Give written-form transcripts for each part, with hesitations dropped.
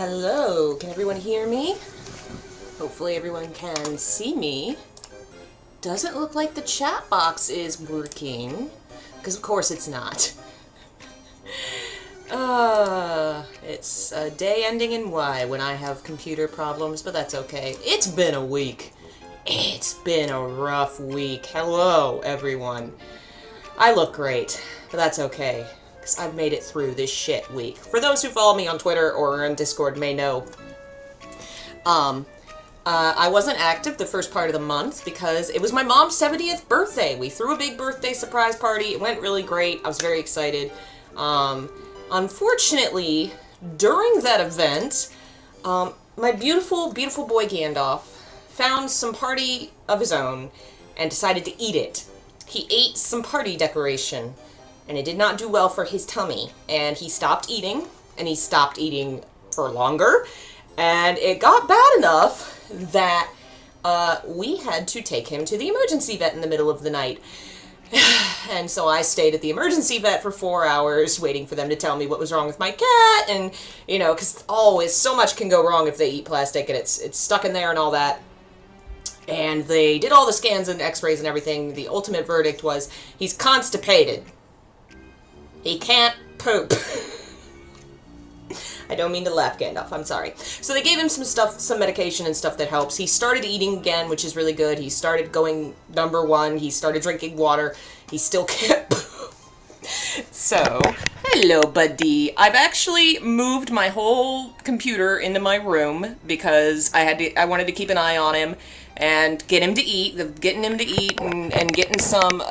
Hello, can everyone hear me? Hopefully everyone can see me. Doesn't look like the chat box is working, because of course it's not. It's a day ending in Y when I have computer problems, but that's okay. It's been a week. It's been a rough week. Hello, everyone. I look great, but that's okay, because I've made it through this shit week. For those who follow me on Twitter or on Discord may know, I wasn't active the first part of the month because it was my mom's 70th birthday. We threw a big birthday surprise party. It went really great. I was very excited. Unfortunately, during that event, my beautiful, beautiful boy Gandalf found some party of his own and decided to eat it. He ate some party decoration, and it did not do well for his tummy. And he stopped eating, and he stopped eating for longer, and it got bad enough that we had to take him to the emergency vet in the middle of the night. And so I stayed at the emergency vet for 4 hours waiting for them to tell me what was wrong with my cat, and, you know, because always so much can go wrong if they eat plastic, and it's stuck in there and all that. And they did all the scans and x-rays and everything. The ultimate verdict was he's constipated. He can't poop. I don't mean to laugh, Gandalf. I'm sorry. So they gave him some stuff, some medication and stuff that helps. He started eating again, which is really good. He started going #1. He started drinking water. He still can't poop. So, hello, buddy. I've actually moved my whole computer into my room because I wanted to keep an eye on him and get him to eat, getting him to eat and getting some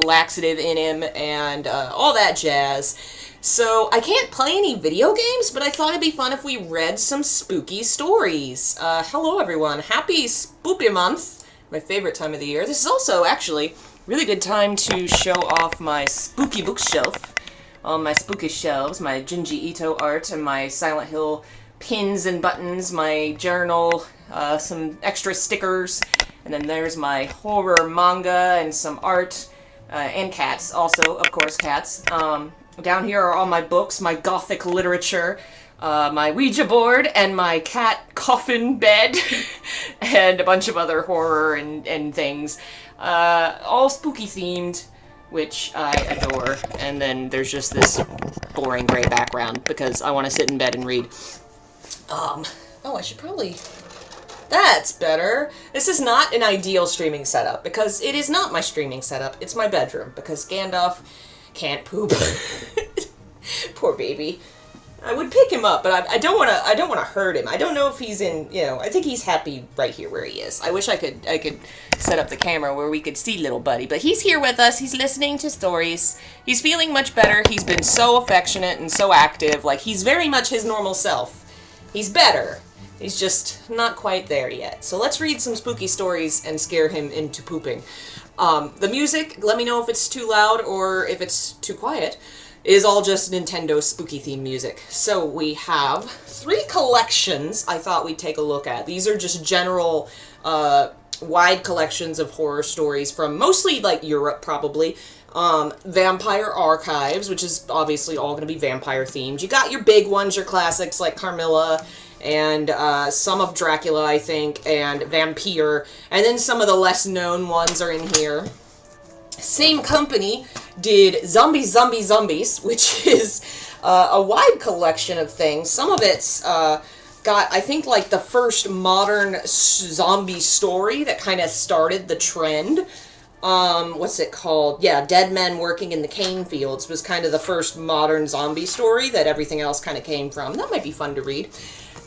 laxative in him and all that jazz. So, I can't play any video games, but I thought it'd be fun if we read some spooky stories. Hello, everyone. Happy Spooky Month, my favorite time of the year. This is also, actually, really good time to show off my spooky bookshelf. On my spooky shelves, my Junji Ito art and my Silent Hill pins and buttons, my journal, some extra stickers, and then there's my horror manga and some art, and cats, also, of course, cats. Down here are all my books, my gothic literature, my Ouija board, and my cat coffin bed, and a bunch of other horror and things. All spooky themed, which I adore. And then there's just this boring gray background because I want to sit in bed and read. Oh, I should probably... That's better. This is not an ideal streaming setup because it is not my streaming setup. It's my bedroom because Gandalf can't poop. Poor baby. I would pick him up, but I don't want to hurt him. I don't know if he's in, you know, I think he's happy right here where he is. I wish I could set up the camera where we could see little buddy, but he's here with us. He's listening to stories. He's feeling much better. He's been so affectionate and so active. Like, he's very much his normal self. He's better. He's just not quite there yet. So let's read some spooky stories and scare him into pooping. The music, let me know if it's too loud or if it's too quiet, is all just Nintendo spooky theme music. So we have 3 collections I thought we'd take a look at. These are just general, wide collections of horror stories from mostly, like, Europe, probably. Vampire Archives, which is obviously all going to be vampire themed. You got your big ones, your classics like Carmilla, and some of Dracula, I think, and Vampire, and then some of the less known ones are in here. Same company did Zombies, which is a wide collection of things. Some of it's got, I think, like the first modern zombie story that kind of started the trend. What's it called? Yeah, Dead Men Working in the Cane Fields was kind of the first modern zombie story that everything else kind of came from. That might be fun to read.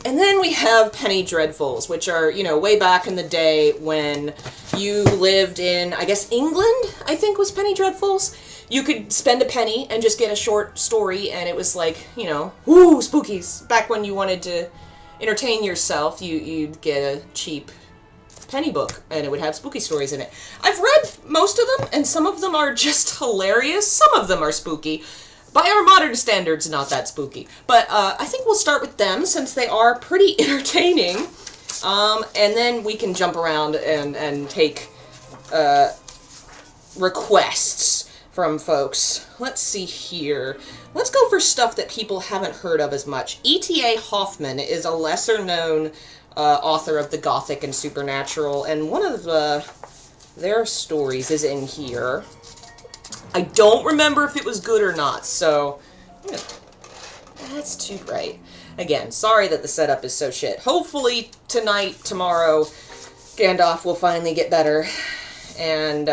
And then we have Penny Dreadfuls, which are, you know, way back in the day when you lived in, I guess, England, I think was Penny Dreadfuls. You could spend a penny and just get a short story, and it was like, you know, woo, spookies. Back when you wanted to entertain yourself, you'd get a cheap penny book, and it would have spooky stories in it. I've read most of them, and some of them are just hilarious. Some of them are spooky. By our modern standards, not that spooky. But I think we'll start with them, since they are pretty entertaining. And then we can jump around and take requests. from folks. Let's see here. Let's go for stuff that people haven't heard of as much. E.T.A. Hoffmann is a lesser-known author of the Gothic and Supernatural, and one of their stories is in here. I don't remember if it was good or not, so that's too bright. Again, sorry that the setup is so shit. Hopefully tonight, tomorrow, Gandalf will finally get better, and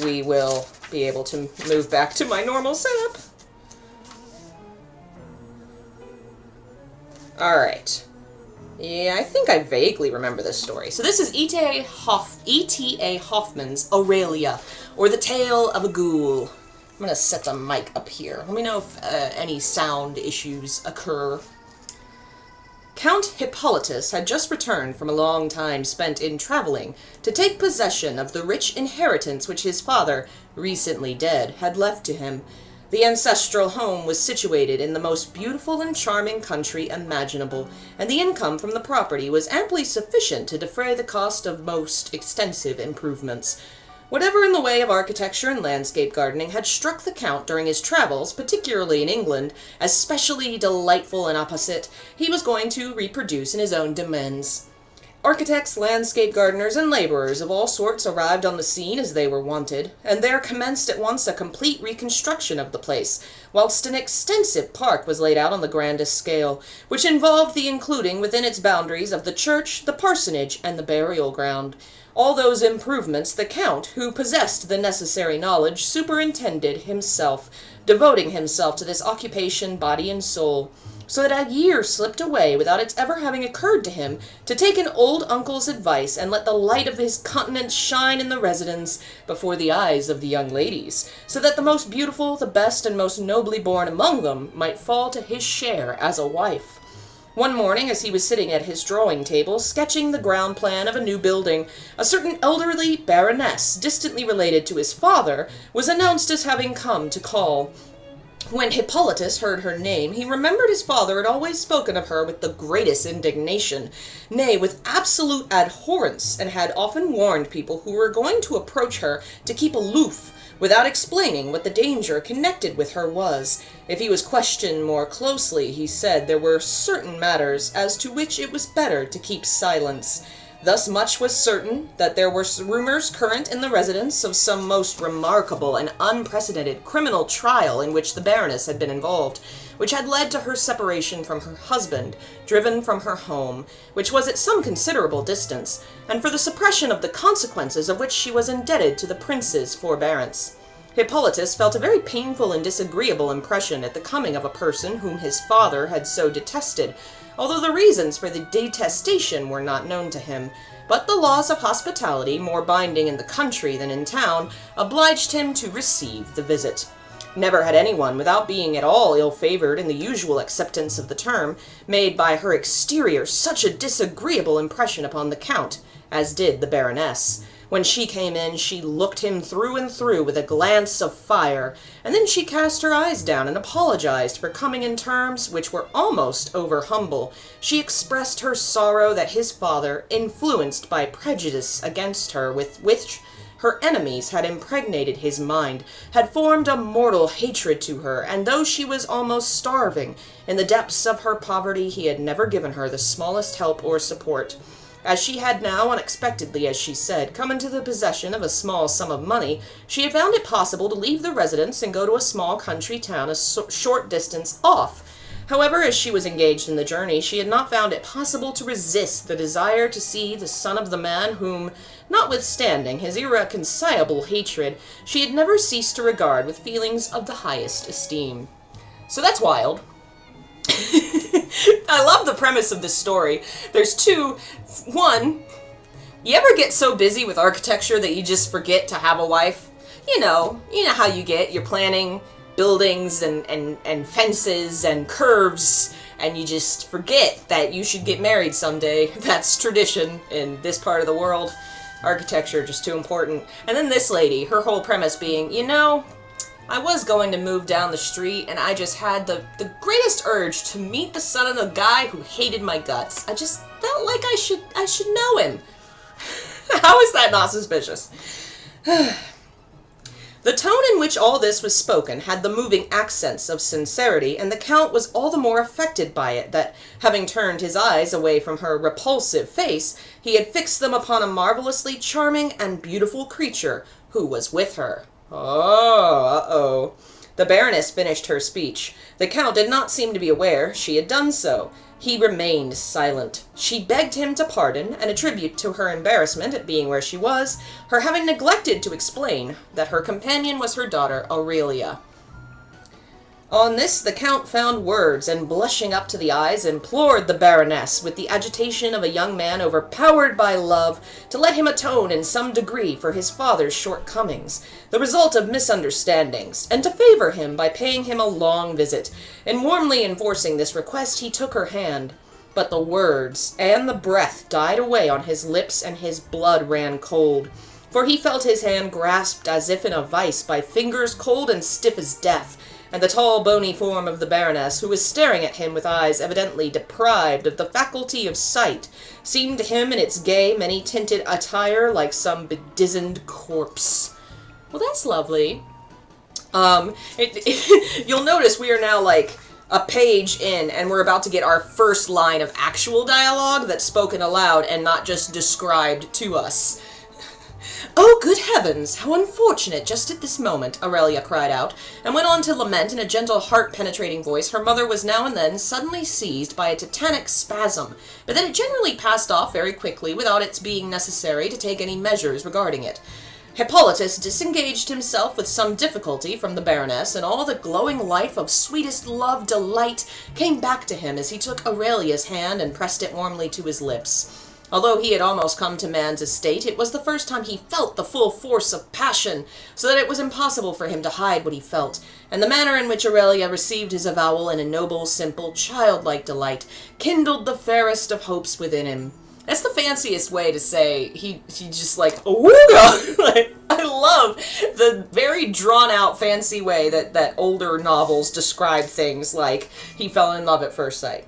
we will be able to move back to my normal setup. Alright. Yeah, I think I vaguely remember this story. So this is E.T.A. Hoffmann's Aurelia, or The Tale of a Ghoul. I'm going to set the mic up here. Let me know if any sound issues occur. Count Hippolytus had just returned from a long time spent in traveling to take possession of the rich inheritance which his father, recently dead, had left to him. The ancestral home was situated in the most beautiful and charming country imaginable, and the income from the property was amply sufficient to defray the cost of most extensive improvements. Whatever in the way of architecture and landscape gardening had struck the Count during his travels, particularly in England, as specially delightful and opposite, he was going to reproduce in his own domains. Architects, landscape gardeners, and labourers of all sorts arrived on the scene as they were wanted, and there commenced at once a complete reconstruction of the place, whilst an extensive park was laid out on the grandest scale, which involved the including within its boundaries of the church, the parsonage, and the burial ground. All those improvements the Count, who possessed the necessary knowledge, superintended himself, devoting himself to this occupation body and soul, so that a year slipped away without its ever having occurred to him to take an old uncle's advice and let the light of his countenance shine in the residence before the eyes of the young ladies, so that the most beautiful, the best, and most nobly born among them might fall to his share as a wife. One morning, as he was sitting at his drawing table, sketching the ground plan of a new building, a certain elderly baroness, distantly related to his father, was announced as having come to call. When Hippolytus heard her name, he remembered his father had always spoken of her with the greatest indignation, nay, with absolute abhorrence, and had often warned people who were going to approach her to keep aloof, without explaining what the danger connected with her was. If he was questioned more closely, he said there were certain matters as to which it was better to keep silence. Thus much was certain, that there were rumors current in the residence of some most remarkable and unprecedented criminal trial in which the Baroness had been involved, which had led to her separation from her husband, driven from her home, which was at some considerable distance, and for the suppression of the consequences of which she was indebted to the prince's forbearance. Hippolytus felt a very painful and disagreeable impression at the coming of a person whom his father had so detested, although the reasons for the detestation were not known to him. But the laws of hospitality, more binding in the country than in town, obliged him to receive the visit. Never had anyone, without being at all ill-favoured in the usual acceptance of the term, made by her exterior such a disagreeable impression upon the Count, as did the Baroness. When she came in, she looked him through and through with a glance of fire, and then she cast her eyes down and apologized for coming in terms which were almost over-humble. She expressed her sorrow that his father, influenced by prejudice against her with which her enemies had impregnated his mind, had formed a mortal hatred to her, and though she was almost starving, in the depths of her poverty he had never given her the smallest help or support. As she had now, unexpectedly as she said, come into the possession of a small sum of money, she had found it possible to leave the residence and go to a small country town a short distance off. However, as she was engaged in the journey, she had not found it possible to resist the desire to see the son of the man whom, notwithstanding his irreconcilable hatred, she had never ceased to regard with feelings of the highest esteem. So that's wild. I love the premise of this story. There's two. One, you ever get so busy with architecture that you just forget to have a wife? You know how you get. You're planning buildings and fences and curves, and you just forget that you should get married someday. That's tradition in this part of the world. Architecture just too important. And then this lady, her whole premise being, I was going to move down the street, and I just had the greatest urge to meet the son of the guy who hated my guts. I just felt like I should know him. How is that not suspicious? The tone in which all this was spoken had the moving accents of sincerity, and the Count was all the more affected by it, that, having turned his eyes away from her repulsive face, he had fixed them upon a marvellously charming and beautiful creature who was with her. Oh. The Baroness finished her speech. The Count did not seem to be aware she had done so. He remained silent. She begged him to pardon, and attribute to her embarrassment at being where she was, her having neglected to explain that her companion was her daughter Aurelia. On this the Count found words, and blushing up to the eyes, implored the Baroness, with the agitation of a young man overpowered by love, to let him atone in some degree for his father's shortcomings, the result of misunderstandings, and to favor him by paying him a long visit. In warmly enforcing this request, he took her hand. But the words and the breath died away on his lips, and his blood ran cold, for he felt his hand grasped as if in a vice by fingers cold and stiff as death, and the tall, bony form of the Baroness, who was staring at him with eyes evidently deprived of the faculty of sight, seemed to him in its gay, many-tinted attire like some bedizened corpse. Well, that's lovely. You'll notice we are now, like, a page in, and we're about to get our first line of actual dialogue that's spoken aloud and not just described to us. "Oh, good heavens, how unfortunate just at this moment," Aurelia cried out, and went on to lament in a gentle, heart-penetrating voice. Her mother was now and then suddenly seized by a tetanic spasm, but that it generally passed off very quickly without its being necessary to take any measures regarding it. Hippolytus disengaged himself with some difficulty from the Baroness, and all the glowing life of sweetest love delight came back to him as he took Aurelia's hand and pressed it warmly to his lips. Although he had almost come to man's estate, it was the first time he felt the full force of passion, so that it was impossible for him to hide what he felt, and the manner in which Aurelia received his avowal in a noble, simple, childlike delight kindled the fairest of hopes within him. That's the fanciest way to say he just like, ooga! Like, I love the very drawn-out, fancy way that older novels describe things, like he fell in love at first sight.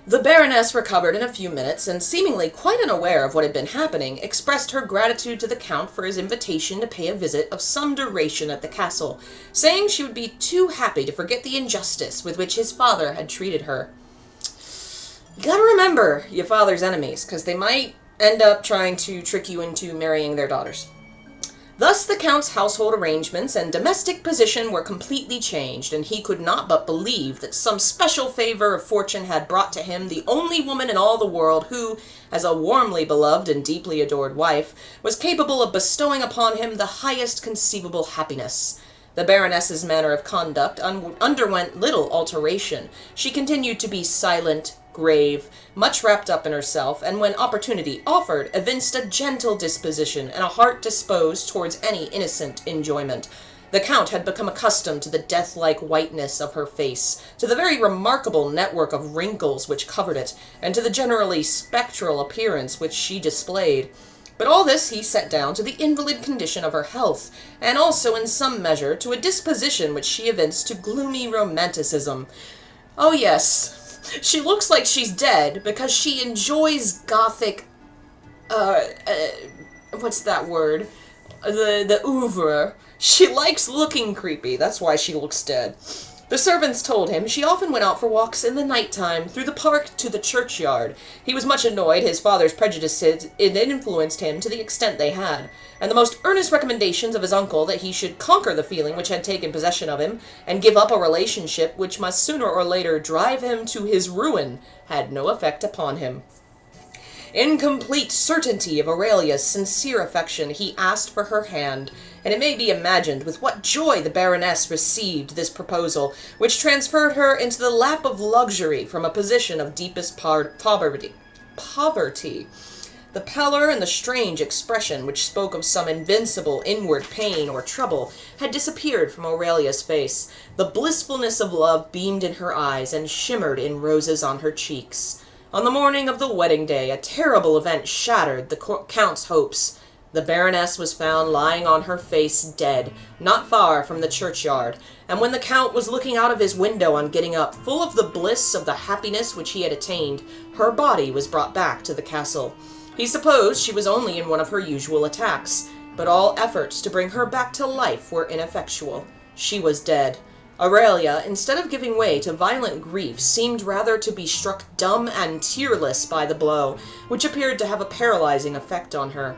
The Baroness recovered in a few minutes, and seemingly quite unaware of what had been happening, expressed her gratitude to the Count for his invitation to pay a visit of some duration at the castle, saying she would be too happy to forget the injustice with which his father had treated her. You gotta remember your father's enemies, because they might end up trying to trick you into marrying their daughters. Thus the Count's household arrangements and domestic position were completely changed, and he could not but believe that some special favor of fortune had brought to him the only woman in all the world who, as a warmly beloved and deeply adored wife, was capable of bestowing upon him the highest conceivable happiness. The Baroness's manner of conduct underwent little alteration. She continued to be silent, grave, much wrapped up in herself, and when opportunity offered, evinced a gentle disposition and a heart disposed towards any innocent enjoyment. The Count had become accustomed to the death-like whiteness of her face, to the very remarkable network of wrinkles which covered it, and to the generally spectral appearance which she displayed. But all this he set down to the invalid condition of her health, and also in some measure to a disposition which she evinced to gloomy romanticism. Oh yes, she looks like she's dead because she enjoys gothic, what's that word? The oeuvre. She likes looking creepy, that's why she looks dead. The servants told him she often went out for walks in the night-time, through the park to the churchyard. He was much annoyed his father's prejudices had influenced him to the extent they had, and the most earnest recommendations of his uncle that he should conquer the feeling which had taken possession of him, and give up a relationship which must sooner or later drive him to his ruin, had no effect upon him. In complete certainty of Aurelia's sincere affection, he asked for her hand, and it may be imagined with what joy the Baroness received this proposal, which transferred her into the lap of luxury from a position of deepest poverty. The pallor and the strange expression, which spoke of some invincible inward pain or trouble, had disappeared from Aurelia's face. The blissfulness of love beamed in her eyes and shimmered in roses on her cheeks. On the morning of the wedding day, a terrible event shattered the Count's hopes. The Baroness was found lying on her face dead, not far from the churchyard, and when the Count was looking out of his window on getting up, full of the bliss of the happiness which he had attained, her body was brought back to the castle. He supposed she was only in one of her usual attacks. but all efforts to bring her back to life were ineffectual. She was dead. Aurelia, instead of giving way to violent grief, seemed rather to be struck dumb and tearless by the blow, which appeared to have a paralyzing effect on her.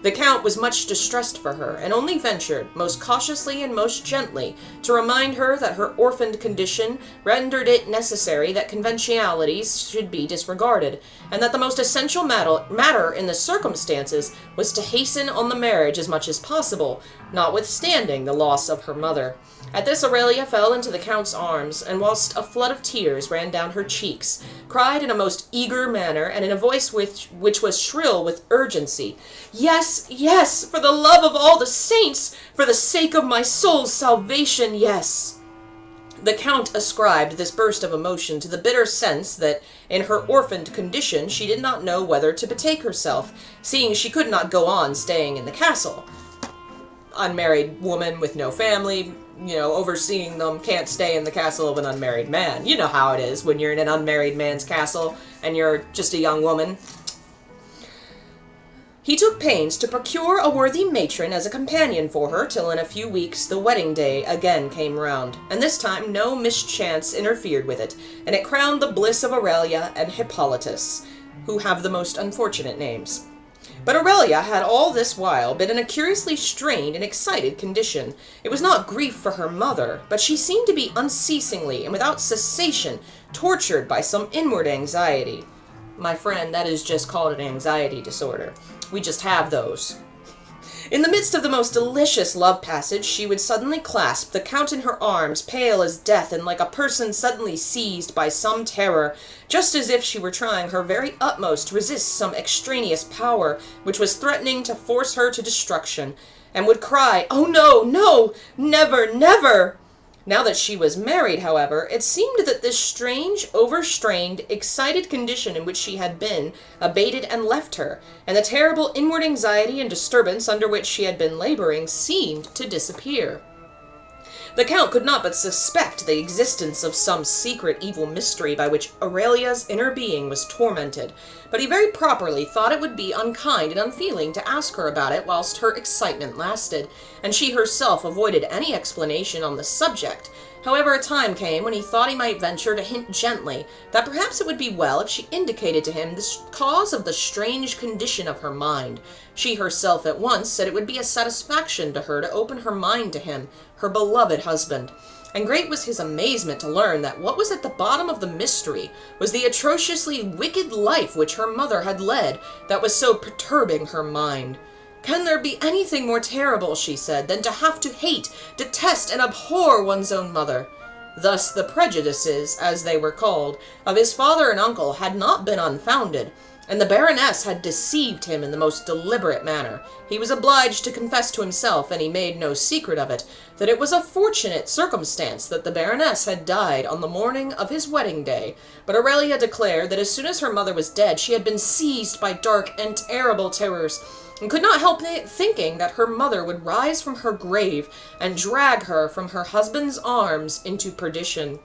The Count was much distressed for her, and only ventured, most cautiously and most gently, to remind her that her orphaned condition rendered it necessary that conventionalities should be disregarded, and that the most essential matter in the circumstances was to hasten on the marriage as much as possible, notwithstanding the loss of her mother. At this Aurelia fell into the Count's arms, and whilst a flood of tears ran down her cheeks, cried in a most eager manner, and in a voice which was shrill with urgency, "Yes, yes, for the love of all the saints, for the sake of my soul's salvation, yes!" The Count ascribed this burst of emotion to the bitter sense that, in her orphaned condition, she did not know whether to betake herself, seeing she could not go on staying in the castle. Unmarried woman with no family, overseeing them, can't stay in the castle of an unmarried man. You know how it is when you're in an unmarried man's castle and you're just a young woman. He took pains to procure a worthy matron as a companion for her till in a few weeks the wedding day again came round, and this time no mischance interfered with it, and it crowned the bliss of Aurelia and Hippolytus, who have the most unfortunate names. But Aurelia had all this while been in a curiously strained and excited condition. It was not grief for her mother, but she seemed to be unceasingly and without cessation tortured by some inward anxiety. My friend, that is just called an anxiety disorder. We just have those. In the midst of the most delicious love passage, she would suddenly clasp the Count in her arms, pale as death, and like a person suddenly seized by some terror, just as if she were trying her very utmost to resist some extraneous power which was threatening to force her to destruction, and would cry, "Oh no, no, never, never!" Now that she was married, however, it seemed that this strange, overstrained, excited condition in which she had been abated and left her, and the terrible inward anxiety and disturbance under which she had been laboring seemed to disappear. The Count could not but suspect the existence of some secret evil mystery by which Aurelia's inner being was tormented, but he very properly thought it would be unkind and unfeeling to ask her about it whilst her excitement lasted, and she herself avoided any explanation on the subject. However, a time came when he thought he might venture to hint gently that perhaps it would be well if she indicated to him the cause of the strange condition of her mind. She herself at once said it would be a satisfaction to her to open her mind to him, her beloved husband. And great was his amazement to learn that what was at the bottom of the mystery was the atrociously wicked life which her mother had led that was so perturbing her mind. "Can there be anything more terrible," she said, "than to have to hate, detest, and abhor one's own mother?" Thus the prejudices, as they were called, of his father and uncle had not been unfounded, and the Baroness had deceived him in the most deliberate manner. He was obliged to confess to himself, and he made no secret of it, that it was a fortunate circumstance that the Baroness had died on the morning of his wedding day, but Aurelia declared that as soon as her mother was dead she had been seized by dark and terrible terrors, and could not help thinking that her mother would rise from her grave and drag her from her husband's arms into perdition.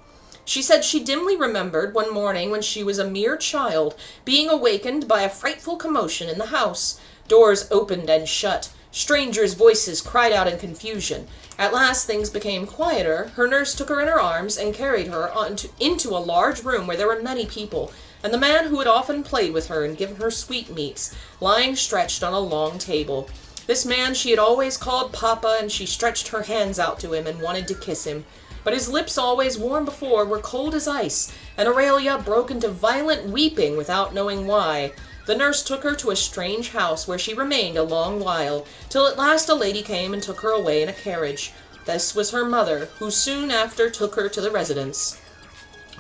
She said she dimly remembered one morning when she was a mere child, being awakened by a frightful commotion in the house. Doors opened and shut. Strangers' voices cried out in confusion. At last things became quieter. Her nurse took her in her arms and carried her into a large room where there were many people, and the man who had often played with her and given her sweetmeats, lying stretched on a long table. This man she had always called Papa, and she stretched her hands out to him and wanted to kiss him. But his lips, always warm before, were cold as ice, and Aurelia broke into violent weeping without knowing why. The nurse took her to a strange house, where she remained a long while, till at last a lady came and took her away in a carriage. This was her mother, who soon after took her to the residence.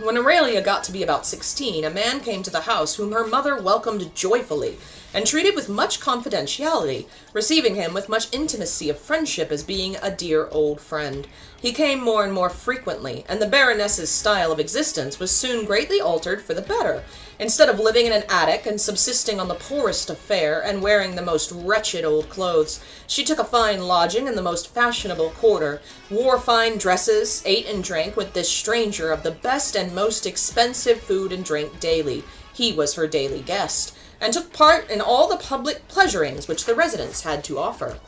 When Aurelia got to be about 16, a man came to the house whom her mother welcomed joyfully, and treated with much confidentiality, receiving him with much intimacy of friendship as being a dear old friend. He came more and more frequently, and the Baroness's style of existence was soon greatly altered for the better. Instead of living in an attic and subsisting on the poorest of fare and wearing the most wretched old clothes, she took a fine lodging in the most fashionable quarter, wore fine dresses, ate and drank with this stranger of the best and most expensive food and drink daily. He was her daily guest, and took part in all the public pleasurings which the residence had to offer.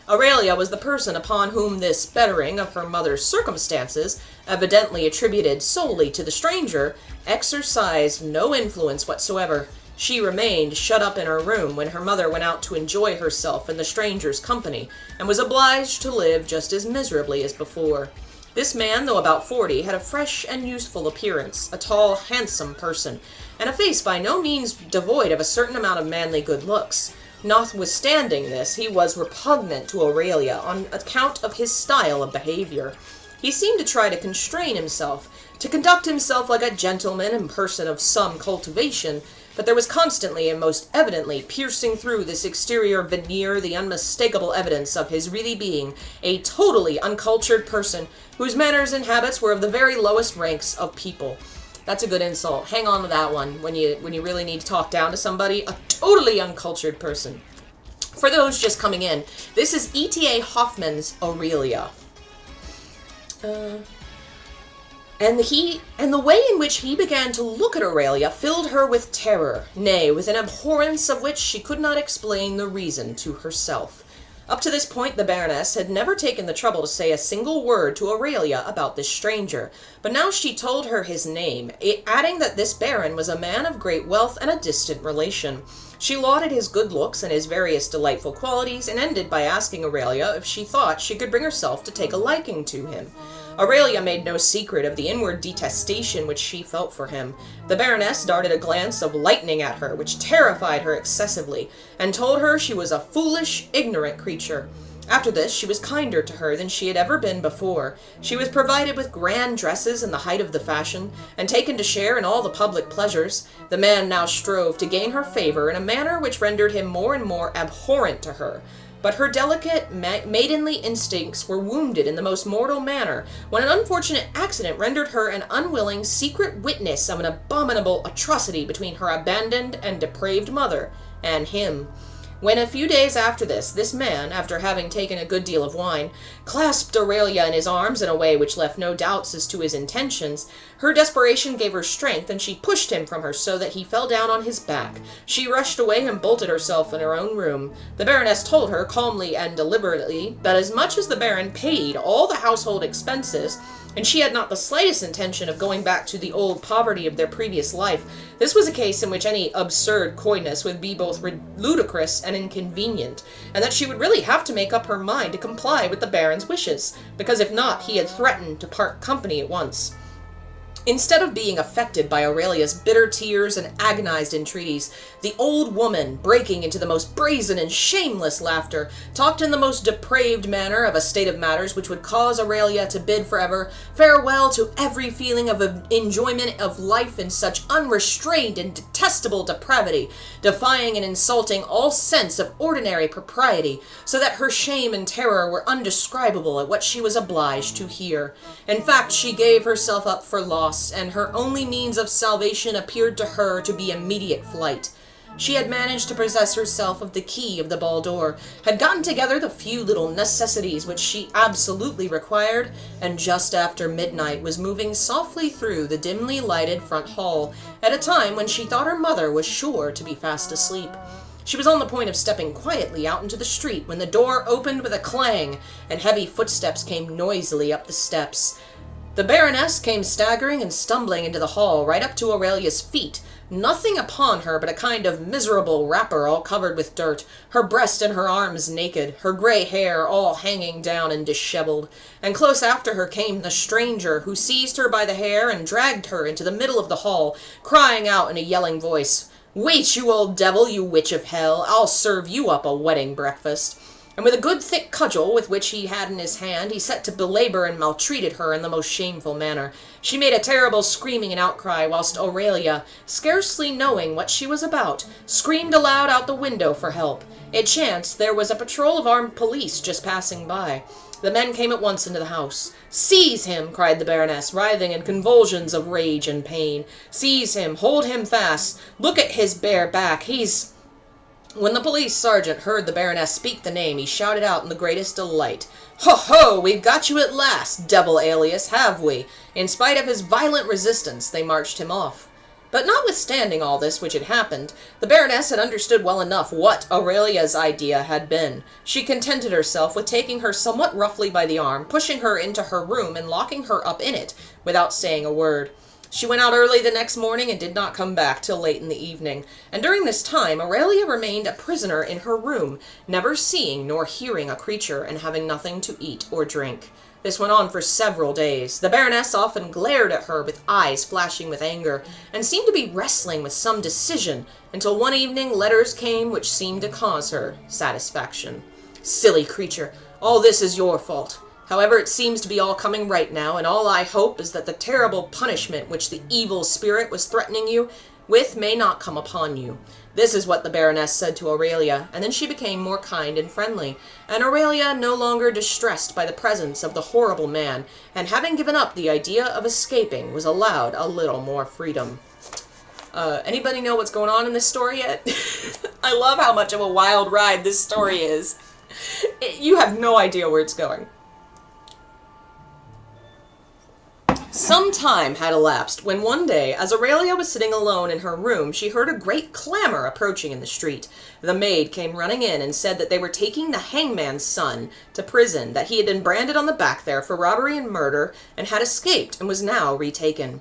Aurelia was the person upon whom this bettering of her mother's circumstances, evidently attributed solely to the stranger, exercised no influence whatsoever. She remained shut up in her room when her mother went out to enjoy herself in the stranger's company, and was obliged to live just as miserably as before. This man, though about 40, had a fresh and youthful appearance, a tall, handsome person, and a face by no means devoid of a certain amount of manly good looks. Notwithstanding this, he was repugnant to Aurelia on account of his style of behavior. He seemed to try to constrain himself, to conduct himself like a gentleman and person of some cultivation, but there was constantly and most evidently piercing through this exterior veneer the unmistakable evidence of his really being a totally uncultured person, whose manners and habits were of the very lowest ranks of people. That's a good insult. Hang on to that one when you really need to talk down to somebody. A totally uncultured person. For those just coming in, this is E.T.A. Hoffman's Aurelia. And the way in which he began to look at Aurelia filled her with terror, nay, with an abhorrence of which she could not explain the reason to herself. Up to this point, the Baroness had never taken the trouble to say a single word to Aurelia about this stranger, but now she told her his name, adding that this Baron was a man of great wealth and a distant relation. She lauded his good looks and his various delightful qualities, and ended by asking Aurelia if she thought she could bring herself to take a liking to him. Aurelia made no secret of the inward detestation which she felt for him. The Baroness darted a glance of lightning at her, which terrified her excessively, and told her she was a foolish, ignorant creature. After this, she was kinder to her than she had ever been before. She was provided with grand dresses in the height of the fashion, and taken to share in all the public pleasures. The man now strove to gain her favor in a manner which rendered him more and more abhorrent to her. But her delicate, maidenly instincts were wounded in the most mortal manner, when an unfortunate accident rendered her an unwilling secret witness of an abominable atrocity between her abandoned and depraved mother and him. When, a few days after this man, after having taken a good deal of wine, clasped Aurelia in his arms in a way which left no doubts as to his intentions, her desperation gave her strength, and she pushed him from her so that he fell down on his back. She rushed away and bolted herself in her own room. The Baroness told her, calmly and deliberately, that as much as the Baron paid all the household expenses, and she had not the slightest intention of going back to the old poverty of their previous life, this was a case in which any absurd coyness would be both ludicrous and inconvenient, and that she would really have to make up her mind to comply with the Baron's wishes, because if not, he had threatened to part company at once. Instead of being affected by Aurelia's bitter tears and agonized entreaties, the old woman, breaking into the most brazen and shameless laughter, talked in the most depraved manner of a state of matters which would cause Aurelia to bid forever farewell to every feeling of enjoyment of life in such unrestrained and detestable depravity, defying and insulting all sense of ordinary propriety, so that her shame and terror were undescribable at what she was obliged to hear. In fact, she gave herself up for lost, and her only means of salvation appeared to her to be immediate flight. She had managed to possess herself of the key of the ball door, had gotten together the few little necessities which she absolutely required, and just after midnight was moving softly through the dimly lighted front hall, at a time when she thought her mother was sure to be fast asleep. She was on the point of stepping quietly out into the street when the door opened with a clang, and heavy footsteps came noisily up the steps. The Baroness came staggering and stumbling into the hall, right up to Aurelia's feet, nothing upon her but a kind of miserable wrapper all covered with dirt, her breast and her arms naked, her grey hair all hanging down and dishevelled, and close after her came the stranger, who seized her by the hair and dragged her into the middle of the hall, crying out in a yelling voice, "Wait, you old devil, you witch of hell, I'll serve you up a wedding breakfast." And with a good thick cudgel with which he had in his hand, he set to belabor and maltreated her in the most shameful manner. She made a terrible screaming and outcry, whilst Aurelia, scarcely knowing what she was about, screamed aloud out the window for help. It chanced there was a patrol of armed police just passing by. The men came at once into the house. "Seize him!" cried the Baroness, writhing in convulsions of rage and pain. "Seize him! Hold him fast! Look at his bare back! He's—" When the police sergeant heard the Baroness speak the name, he shouted out in the greatest delight, "Ho, ho! We've got you at last, devil alias, have we?" In spite of his violent resistance, they marched him off. But notwithstanding all this which had happened, the Baroness had understood well enough what Aurelia's idea had been. She contented herself with taking her somewhat roughly by the arm, pushing her into her room, and locking her up in it, without saying a word. She went out early the next morning and did not come back till late in the evening, and during this time Aurelia remained a prisoner in her room, never seeing nor hearing a creature, and having nothing to eat or drink. This went on for several days. The Baroness often glared at her with eyes flashing with anger, and seemed to be wrestling with some decision, until one evening letters came which seemed to cause her satisfaction. "Silly creature, all this is your fault. However, it seems to be all coming right now, and all I hope is that the terrible punishment which the evil spirit was threatening you with may not come upon you." This is what the Baroness said to Aurelia, and then she became more kind and friendly, and Aurelia, no longer distressed by the presence of the horrible man, and having given up the idea of escaping, was allowed a little more freedom. Anybody know what's going on in this story yet? I love how much of a wild ride this story is. You have no idea where it's going. Some time had elapsed, when one day, as Aurelia was sitting alone in her room, she heard a great clamor approaching in the street. The maid came running in and said that they were taking the hangman's son to prison, that he had been branded on the back there for robbery and murder, and had escaped, and was now retaken.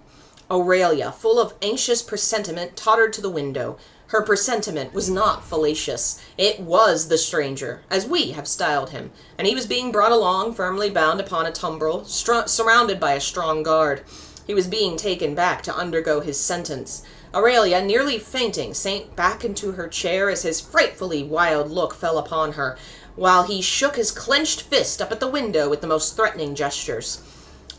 Aurelia, full of anxious presentiment, tottered to the window. Her presentiment was not fallacious. It was the stranger, as we have styled him, and he was being brought along, firmly bound upon a tumbrel, surrounded by a strong guard. He was being taken back to undergo his sentence. Aurelia, nearly fainting, sank back into her chair as his frightfully wild look fell upon her, while he shook his clenched fist up at the window with the most threatening gestures.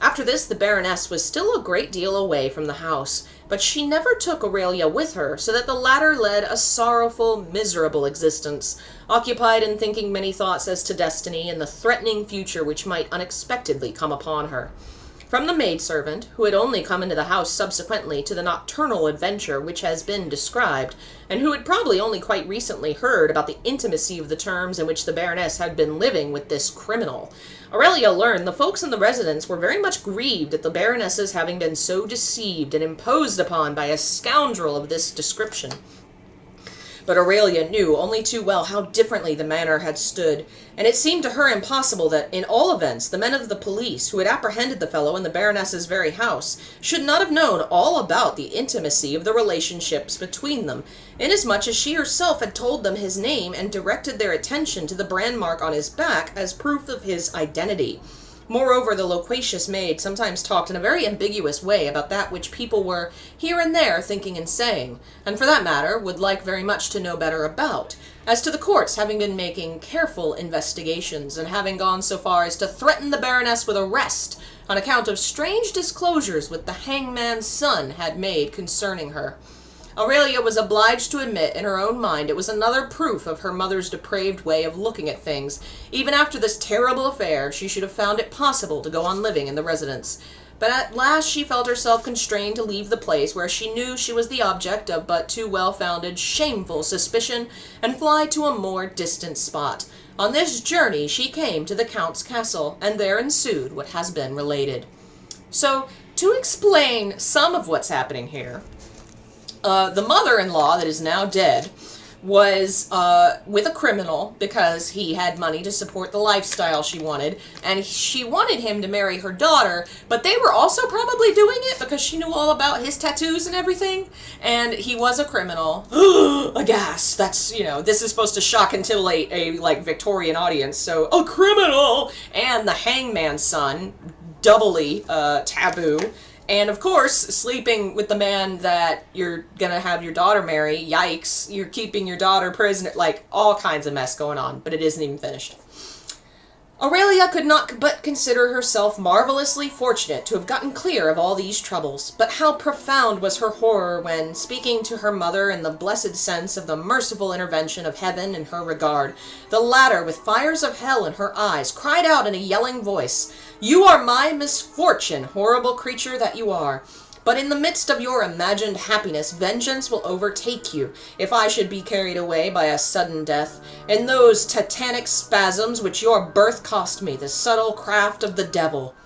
After this, the Baroness was still a great deal away from the house, but she never took Aurelia with her, so that the latter led a sorrowful, miserable existence, occupied in thinking many thoughts as to destiny and the threatening future which might unexpectedly come upon her. From the maidservant, who had only come into the house subsequently to the nocturnal adventure which has been described, and who had probably only quite recently heard about the intimacy of the terms in which the Baroness had been living with this criminal, Aurelia learned the folks in the residence were very much grieved at the Baroness's having been so deceived and imposed upon by a scoundrel of this description. But Aurelia knew only too well how differently the matter had stood, and it seemed to her impossible that, in all events, the men of the police, who had apprehended the fellow in the Baroness's very house, should not have known all about the intimacy of the relationships between them, inasmuch as she herself had told them his name and directed their attention to the brand mark on his back as proof of his identity. Moreover, the loquacious maid sometimes talked in a very ambiguous way about that which people were here and there thinking and saying, and for that matter would like very much to know better about, as to the courts having been making careful investigations, and having gone so far as to threaten the Baroness with arrest on account of strange disclosures which the hangman's son had made concerning her. Aurelia was obliged to admit in her own mind it was another proof of her mother's depraved way of looking at things. Even after this terrible affair, she should have found it possible to go on living in the residence. But at last she felt herself constrained to leave the place where she knew she was the object of but too well-founded, shameful suspicion, and fly to a more distant spot. On this journey she came to the Count's castle, and there ensued what has been related. So, to explain some of what's happening here, the mother-in-law that is now dead was with a criminal because he had money to support the lifestyle she wanted, and she wanted him to marry her daughter, but they were also probably doing it because she knew all about his tattoos and everything, and he was a criminal. Aghast! That's, this is supposed to shock and titillate a, Victorian audience, so, a criminal! And the hangman's son, doubly taboo. And, of course, sleeping with the man that you're gonna have your daughter marry, yikes, you're keeping your daughter prisoner, all kinds of mess going on, but it isn't even finished. Aurelia could not but consider herself marvelously fortunate to have gotten clear of all these troubles, but how profound was her horror when, speaking to her mother in the blessed sense of the merciful intervention of heaven in her regard, the latter, with fires of hell in her eyes, cried out in a yelling voice, "You are my misfortune, horrible creature that you are! But in the midst of your imagined happiness, vengeance will overtake you, if I should be carried away by a sudden death, in those tetanic spasms which your birth cost me, the subtle craft of the devil."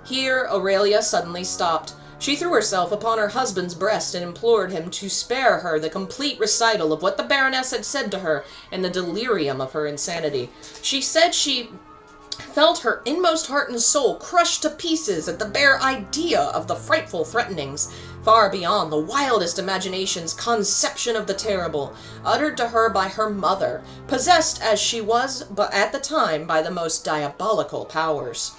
Here Aurelia suddenly stopped. She threw herself upon her husband's breast and implored him to spare her the complete recital of what the Baroness had said to her in the delirium of her insanity. She said she felt her inmost heart and soul crushed to pieces at the bare idea of the frightful threatenings, far beyond the wildest imagination's conception of the terrible, uttered to her by her mother, possessed as she was but at the time by the most diabolical powers.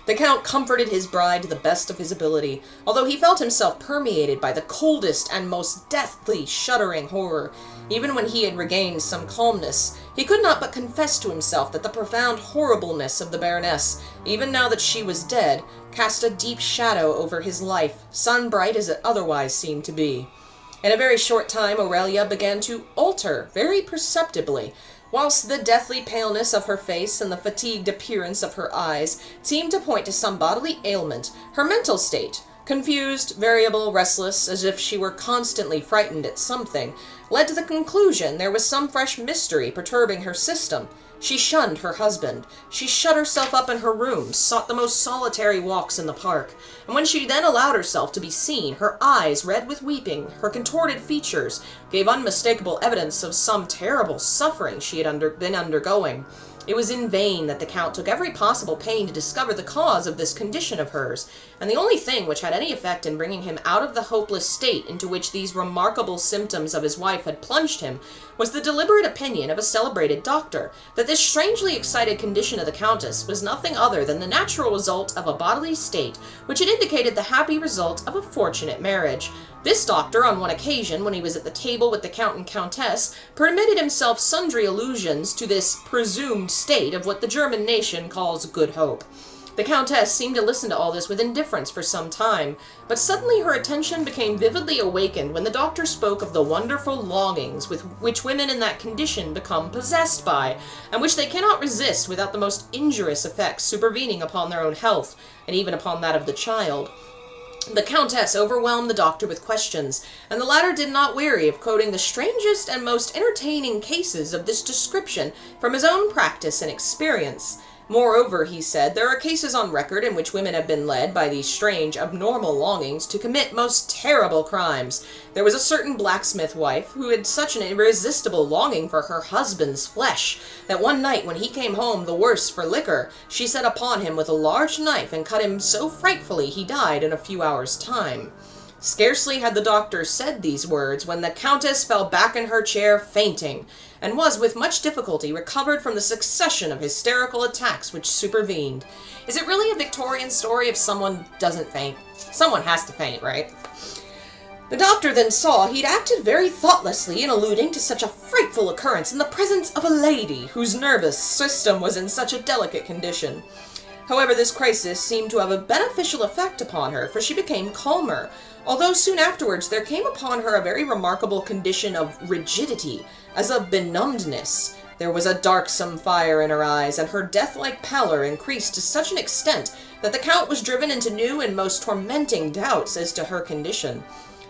The Count comforted his bride to the best of his ability, although he felt himself permeated by the coldest and most deathly shuddering horror. Even when he had regained some calmness, he could not but confess to himself that the profound horribleness of the Baroness, even now that she was dead, cast a deep shadow over his life, sun-bright as it otherwise seemed to be. In a very short time Aurelia began to alter very perceptibly, whilst the deathly paleness of her face and the fatigued appearance of her eyes seemed to point to some bodily ailment. Her mental state, confused, variable, restless, as if she were constantly frightened at something, led to the conclusion there was some fresh mystery perturbing her system. She shunned her husband. She shut herself up in her room, sought the most solitary walks in the park, and when she then allowed herself to be seen, her eyes, red with weeping, her contorted features, gave unmistakable evidence of some terrible suffering she had been undergoing. It was in vain that the Count took every possible pain to discover the cause of this condition of hers, and the only thing which had any effect in bringing him out of the hopeless state into which these remarkable symptoms of his wife had plunged him was the deliberate opinion of a celebrated doctor that this strangely excited condition of the Countess was nothing other than the natural result of a bodily state which had indicated the happy result of a fortunate marriage. This doctor, on one occasion, when he was at the table with the Count and Countess, permitted himself sundry allusions to this presumed state of what the German nation calls good hope. The Countess seemed to listen to all this with indifference for some time, but suddenly her attention became vividly awakened when the doctor spoke of the wonderful longings with which women in that condition become possessed by, and which they cannot resist without the most injurious effects supervening upon their own health, and even upon that of the child. The Countess overwhelmed the doctor with questions, and the latter did not weary of quoting the strangest and most entertaining cases of this description from his own practice and experience. Moreover, he said, there are cases on record in which women have been led by these strange, abnormal longings to commit most terrible crimes. There was a certain blacksmith wife who had such an irresistible longing for her husband's flesh, that one night when he came home the worse for liquor, she set upon him with a large knife and cut him so frightfully he died in a few hours' time. Scarcely had the doctor said these words when the Countess fell back in her chair fainting, and was with much difficulty recovered from the succession of hysterical attacks which supervened. Is it really a Victorian story if someone doesn't faint? Someone has to faint, right? The doctor then saw he'd acted very thoughtlessly in alluding to such a frightful occurrence in the presence of a lady whose nervous system was in such a delicate condition. However, this crisis seemed to have a beneficial effect upon her, for she became calmer, although soon afterwards there came upon her a very remarkable condition of rigidity, as of benumbedness. There was a darksome fire in her eyes, and her death-like pallor increased to such an extent that the Count was driven into new and most tormenting doubts as to her condition.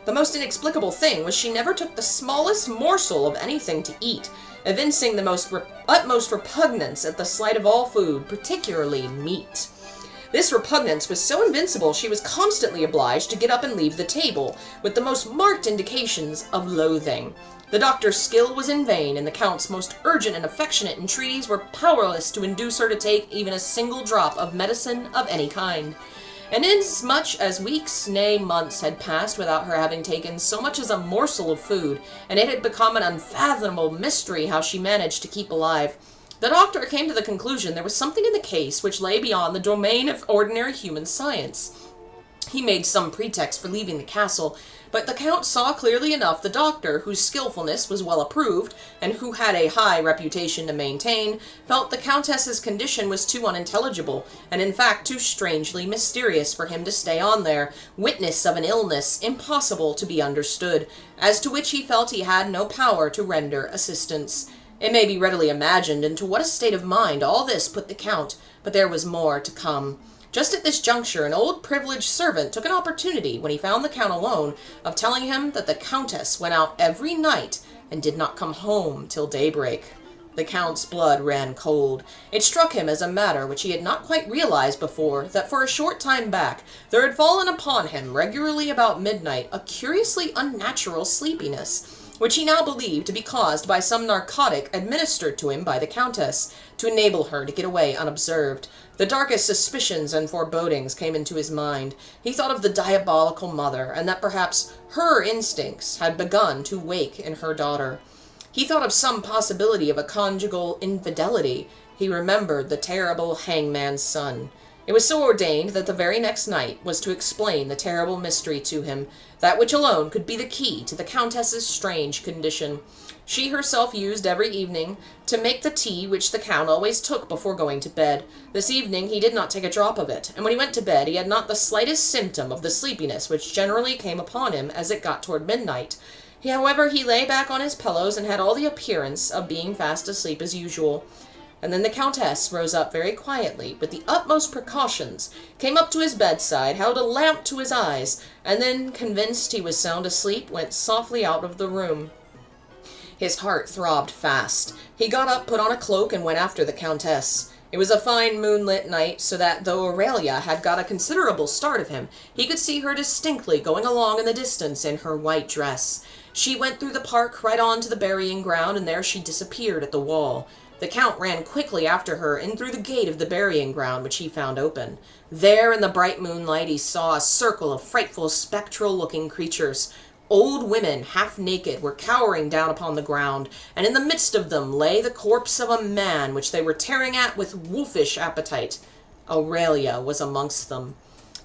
The most inexplicable thing was she never took the smallest morsel of anything to eat, evincing the utmost repugnance at the sight of all food, particularly meat. This repugnance was so invincible she was constantly obliged to get up and leave the table, with the most marked indications of loathing. The doctor's skill was in vain, and the Count's most urgent and affectionate entreaties were powerless to induce her to take even a single drop of medicine of any kind. And inasmuch as weeks, nay months, had passed without her having taken so much as a morsel of food, and it had become an unfathomable mystery how she managed to keep alive, the doctor came to the conclusion there was something in the case which lay beyond the domain of ordinary human science. He made some pretext for leaving the castle, but the Count saw clearly enough the doctor, whose skillfulness was well approved, and who had a high reputation to maintain, felt the Countess's condition was too unintelligible, and in fact too strangely mysterious for him to stay on there, witness of an illness impossible to be understood, as to which he felt he had no power to render assistance. It may be readily imagined into what a state of mind all this put the Count, but there was more to come. Just at this juncture, an old privileged servant took an opportunity, when he found the Count alone, of telling him that the Countess went out every night and did not come home till daybreak. The Count's blood ran cold. It struck him as a matter which he had not quite realized before, that for a short time back there had fallen upon him regularly about midnight a curiously unnatural sleepiness, which he now believed to be caused by some narcotic administered to him by the Countess, to enable her to get away unobserved. The darkest suspicions and forebodings came into his mind. He thought of the diabolical mother, and that perhaps her instincts had begun to wake in her daughter. He thought of some possibility of a conjugal infidelity. He remembered the terrible hangman's son. It was so ordained that the very next night was to explain the terrible mystery to him, that which alone could be the key to the Countess's strange condition. She herself used every evening to make the tea which the Count always took before going to bed. This evening he did not take a drop of it, and when he went to bed he had not the slightest symptom of the sleepiness which generally came upon him as it got toward midnight. However, he lay back on his pillows and had all the appearance of being fast asleep as usual. And then the Countess rose up very quietly, with the utmost precautions, came up to his bedside, held a lamp to his eyes, and then, convinced he was sound asleep, went softly out of the room. His heart throbbed fast. He got up, put on a cloak, and went after the Countess. It was a fine moonlit night, so that though Aurelia had got a considerable start of him, he could see her distinctly going along in the distance in her white dress. She went through the park right on to the burying ground, and there she disappeared at the wall. The Count ran quickly after her in through the gate of the burying ground, which he found open. There, in the bright moonlight, he saw a circle of frightful, spectral-looking creatures. Old women, half naked, were cowering down upon the ground, and in the midst of them lay the corpse of a man, which they were tearing at with wolfish appetite. Aurelia was amongst them.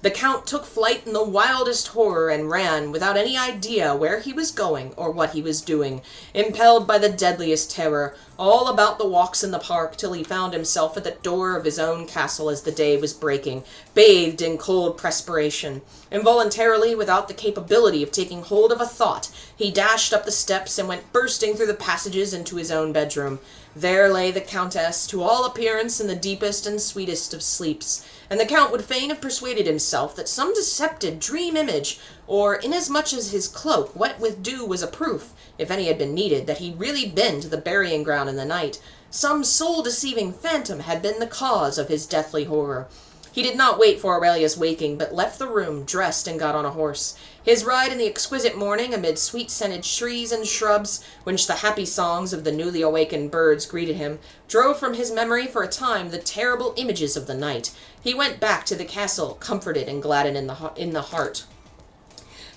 The Count took flight in the wildest horror and ran without any idea where he was going or what he was doing, impelled by the deadliest terror, all about the walks in the park till he found himself at the door of his own castle as the day was breaking, bathed in cold perspiration. Involuntarily, without the capability of taking hold of a thought, he dashed up the steps and went bursting through the passages into his own bedroom. There lay the Countess, to all appearance in the deepest and sweetest of sleeps, and the Count would fain have persuaded himself that some deceptive dream image, or inasmuch as his cloak, wet with dew, was a proof, if any had been needed, that he'd really been to the burying ground in the night, some soul-deceiving phantom had been the cause of his deathly horror. He did not wait for Aurelia's waking, but left the room, dressed, and got on a horse. His ride in the exquisite morning, amid sweet-scented trees and shrubs, whence the happy songs of the newly awakened birds greeted him, drove from his memory for a time the terrible images of the night. He went back to the castle, comforted and gladdened in the heart.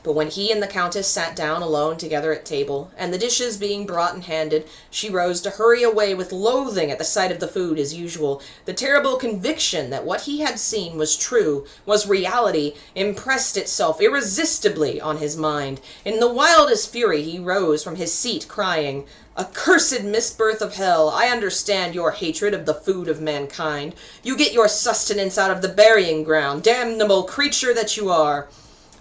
But when he and the Countess sat down alone together at table, and the dishes being brought and handed, she rose to hurry away with loathing at the sight of the food as usual. The terrible conviction that what he had seen was true, was reality, impressed itself irresistibly on his mind. In the wildest fury he rose from his seat, crying, "Accursed misbirth of hell, I understand your hatred of the food of mankind. You get your sustenance out of the burying ground, damnable creature that you are."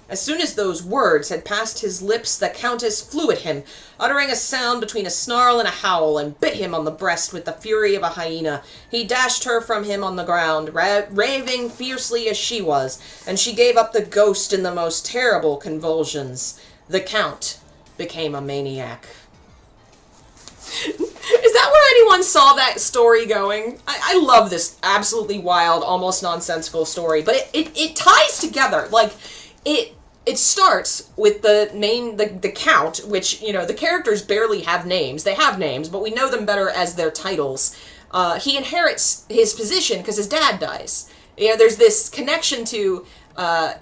As soon as those words had passed his lips, the Countess flew at him, uttering a sound between a snarl and a howl, and bit him on the breast with the fury of a hyena. He dashed her from him on the ground, raving fiercely as she was, and she gave up the ghost in the most terrible convulsions. The Count became a maniac. Is that where anyone saw that story going? I love this absolutely wild, almost nonsensical story, but it ties together. Like, it starts with the Count, which, you know, the characters barely have names. They have names, but we know them better as their titles. He inherits his position because his dad dies. You know, there's this connection to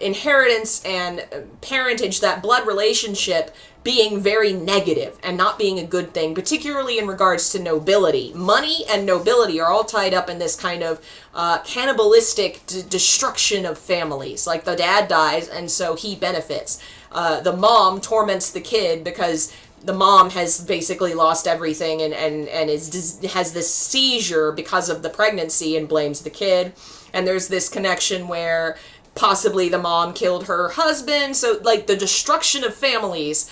inheritance and parentage, that blood relationship being very negative and not being a good thing, particularly in regards to nobility. Money and nobility are all tied up in this kind of cannibalistic destruction of families. Like, the dad dies, and so he benefits. The mom torments the kid because the mom has basically lost everything and has this seizure because of the pregnancy and blames the kid. And there's this connection where possibly the mom killed her husband. So, like, the destruction of families,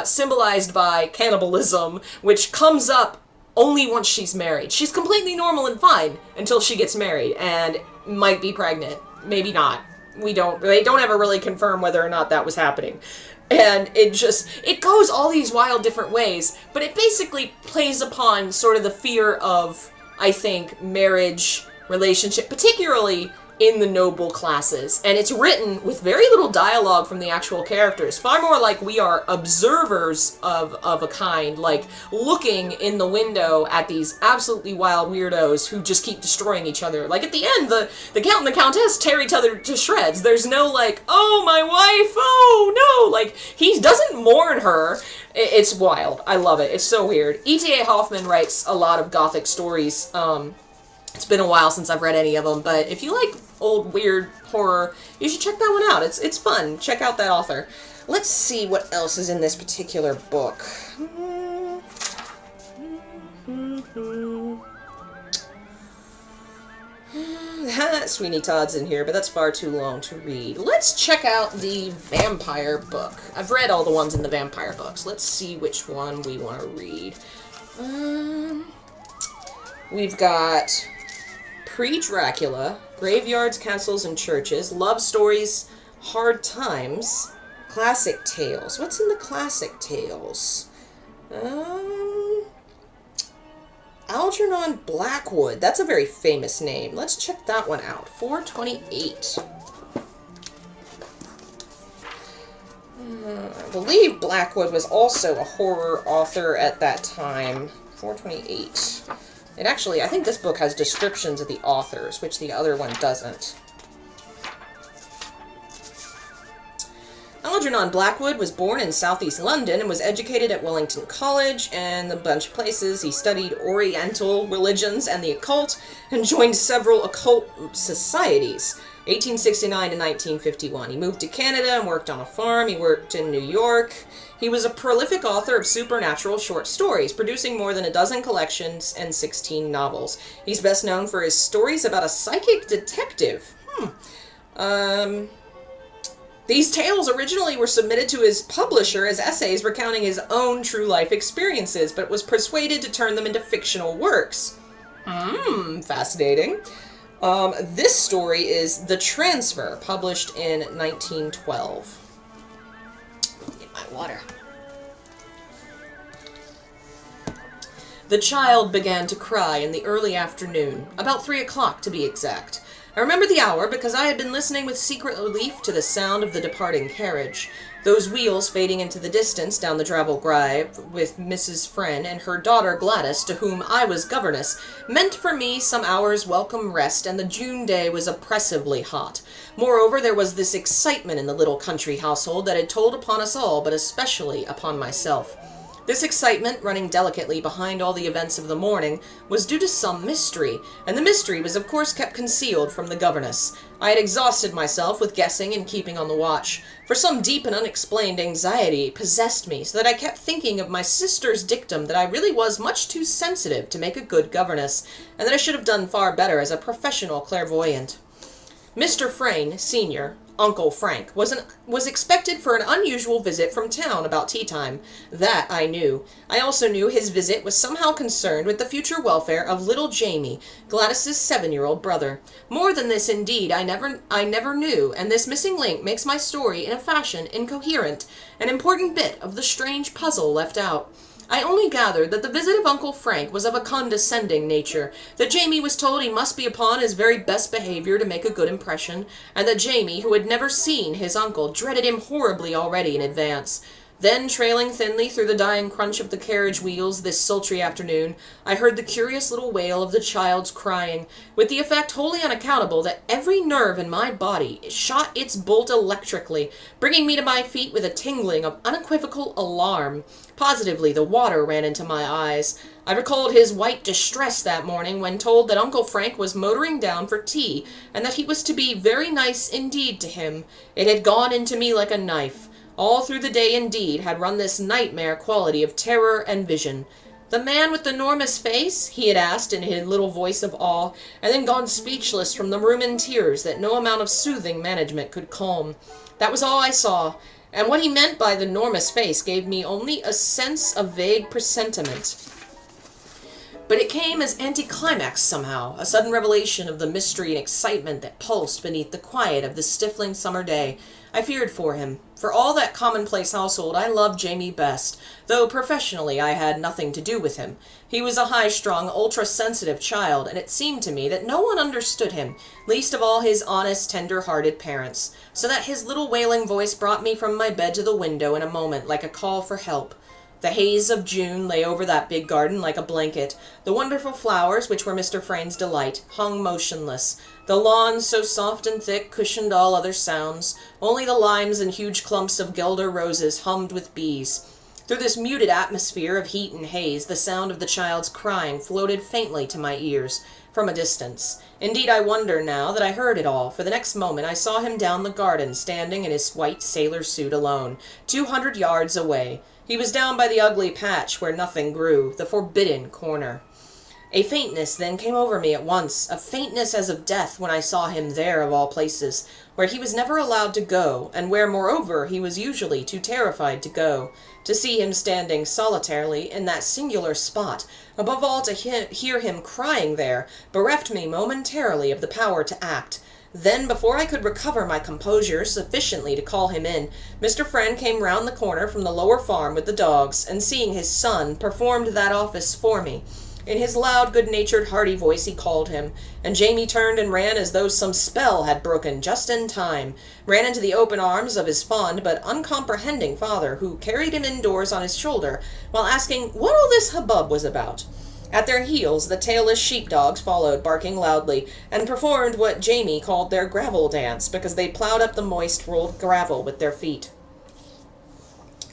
symbolized by cannibalism, which comes up only once she's married. She's completely normal and fine until she gets married and might be pregnant. Maybe not. They don't ever really confirm whether or not that was happening. And it goes all these wild different ways, but it basically plays upon sort of the fear of, I think, marriage, relationship, particularly in the noble classes. And it's written with very little dialogue from the actual characters, far more like we are observers of a kind, like looking in the window at these absolutely wild weirdos who just keep destroying each other. Like at the end, the Count and the Countess tear each other to shreds. There's no like, oh, my wife, oh, no, like, he doesn't mourn her. It's wild. I love it. It's so weird. E.T.A. Hoffman writes a lot of gothic stories. It's been a while since I've read any of them, but if you like old weird horror, you should check that one out. It's fun. Check out that author. Let's see what else is in this particular book. Sweeney Todd's in here, but that's far too long to read. Let's check out the vampire book. I've read all the ones in the vampire books. Let's see which one we want to read. We've got Pre-Dracula, Graveyards, Castles, and Churches, Love Stories, Hard Times, Classic Tales. What's in the Classic Tales? Algernon Blackwood. That's a very famous name. Let's check that one out. 428. I believe Blackwood was also a horror author at that time. 428. It actually, I think this book has descriptions of the authors, which the other one doesn't. Algernon Blackwood was born in southeast London and was educated at Wellington College and a bunch of places. He studied Oriental religions and the occult and joined several occult societies. 1869 to 1951. He moved to Canada and worked on a farm. He worked in New York. He was a prolific author of supernatural short stories, producing more than a dozen collections and 16 novels. He's best known for his stories about a psychic detective. These tales originally were submitted to his publisher as essays recounting his own true life experiences, but was persuaded to turn them into fictional works. Fascinating. This story is The Transfer, published in 1912. Get my water. The child began to cry in the early afternoon, about 3 o'clock to be exact. I remember the hour because I had been listening with secret relief to the sound of the departing carriage. Those wheels fading into the distance down the gravel drive with Mrs. Friend and her daughter Gladys, to whom I was governess, meant for me some hours' welcome rest, and the June day was oppressively hot. Moreover, there was this excitement in the little country household that had told upon us all, but especially upon myself. This excitement, running delicately behind all the events of the morning, was due to some mystery, and the mystery was of course kept concealed from the governess. I had exhausted myself with guessing and keeping on the watch, for some deep and unexplained anxiety possessed me, so that I kept thinking of my sister's dictum that I really was much too sensitive to make a good governess, and that I should have done far better as a professional clairvoyant. Mr. Frayne, Sr., Uncle Frank, was expected for an unusual visit from town about tea-time. That I knew. I also knew his visit was somehow concerned with the future welfare of little Jamie, Gladys's 7-year-old brother. More than this, indeed, I never knew, and this missing link makes my story, in a fashion, incoherent, an important bit of the strange puzzle left out. I only gathered that the visit of Uncle Frank was of a condescending nature, that Jamie was told he must be upon his very best behavior to make a good impression, and that Jamie, who had never seen his uncle, dreaded him horribly already in advance. Then, trailing thinly through the dying crunch of the carriage wheels this sultry afternoon, I heard the curious little wail of the child's crying, with the effect wholly unaccountable that every nerve in my body shot its bolt electrically, bringing me to my feet with a tingling of unequivocal alarm. Positively, the water ran into my eyes. I recalled his white distress that morning when told that Uncle Frank was motoring down for tea, and that he was to be very nice indeed to him. It had gone into me like a knife. All through the day, indeed, had run this nightmare quality of terror and vision. "The man with the enormous face?" he had asked in his little voice of awe, and then gone speechless from the room in tears that no amount of soothing management could calm. That was all I saw, and what he meant by the enormous face gave me only a sense of vague presentiment. But it came as anticlimax somehow, a sudden revelation of the mystery and excitement that pulsed beneath the quiet of this stifling summer day. I feared for him. For all that commonplace household, I loved Jamie best, though professionally I had nothing to do with him. He was a high-strung, ultra-sensitive child, and it seemed to me that no one understood him, least of all his honest, tender-hearted parents, so that his little wailing voice brought me from my bed to the window in a moment like a call for help. The haze of June lay over that big garden like a blanket. The wonderful flowers, which were Mr. Frane's delight, hung motionless. The lawn, so soft and thick, cushioned all other sounds. Only the limes and huge clumps of guelder roses hummed with bees. Through this muted atmosphere of heat and haze, the sound of the child's crying floated faintly to my ears, from a distance. Indeed, I wonder now that I heard it all, for the next moment I saw him down the garden, standing in his white sailor suit alone, 200 yards away. He was down by the ugly patch where nothing grew, the forbidden corner. A faintness then came over me at once, a faintness as of death when I saw him there of all places, where he was never allowed to go, and where moreover he was usually too terrified to go. To see him standing solitarily in that singular spot, above all to hear him crying there, bereft me momentarily of the power to act. Then, before I could recover my composure sufficiently to call him in, Mr. Friend came round the corner from the lower farm with the dogs, and seeing his son, performed that office for me. In his loud, good-natured, hearty voice he called him, and Jamie turned and ran as though some spell had broken just in time, ran into the open arms of his fond but uncomprehending father, who carried him indoors on his shoulder, while asking what all this hubbub was about. At their heels the tailless sheep-dogs followed, barking loudly, and performed what Jamie called their gravel dance, because they ploughed up the moist, rolled gravel with their feet.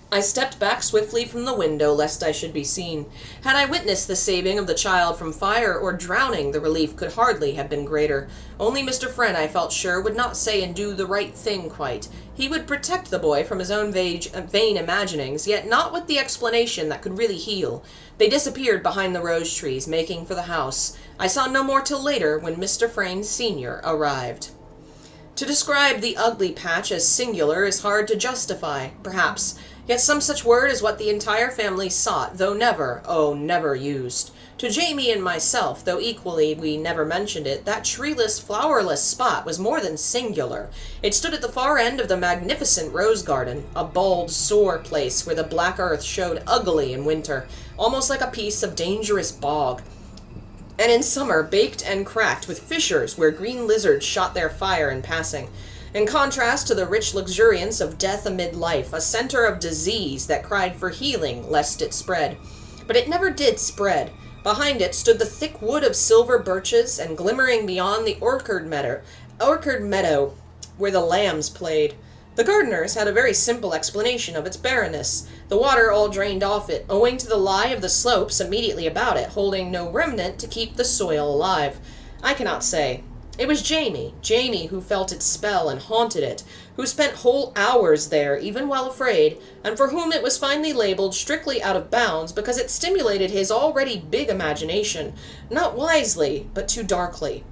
I stepped back swiftly from the window, lest I should be seen. Had I witnessed the saving of the child from fire or drowning, the relief could hardly have been greater. Only Mr. Friend, I felt sure, would not say and do the right thing quite. He would protect the boy from his own vain imaginings, yet not with the explanation that could really heal. They disappeared behind the rose trees, making for the house. I saw no more till later, when Mr. Frayne Sr. arrived. To describe the ugly patch as singular is hard to justify, perhaps. Yet some such word is what the entire family sought, though never, oh, never used. To Jamie and myself, though equally we never mentioned it, that treeless, flowerless spot was more than singular. It stood at the far end of the magnificent rose garden, a bald, sore place where the black earth showed ugly in winter, almost like a piece of dangerous bog, and in summer baked and cracked with fissures where green lizards shot their fire in passing. In contrast to the rich luxuriance of death amid life, a center of disease that cried for healing lest it spread. But it never did spread. Behind it stood the thick wood of silver birches, and glimmering beyond the orchard meadow where the lambs played. The gardeners had a very simple explanation of its barrenness. The water all drained off it, owing to the lie of the slopes immediately about it, holding no remnant to keep the soil alive. I cannot say. It was Jamie who felt its spell and haunted it, who spent whole hours there, even while afraid, and for whom it was finally labeled strictly out of bounds because it stimulated his already big imagination, not wisely, but too darkly.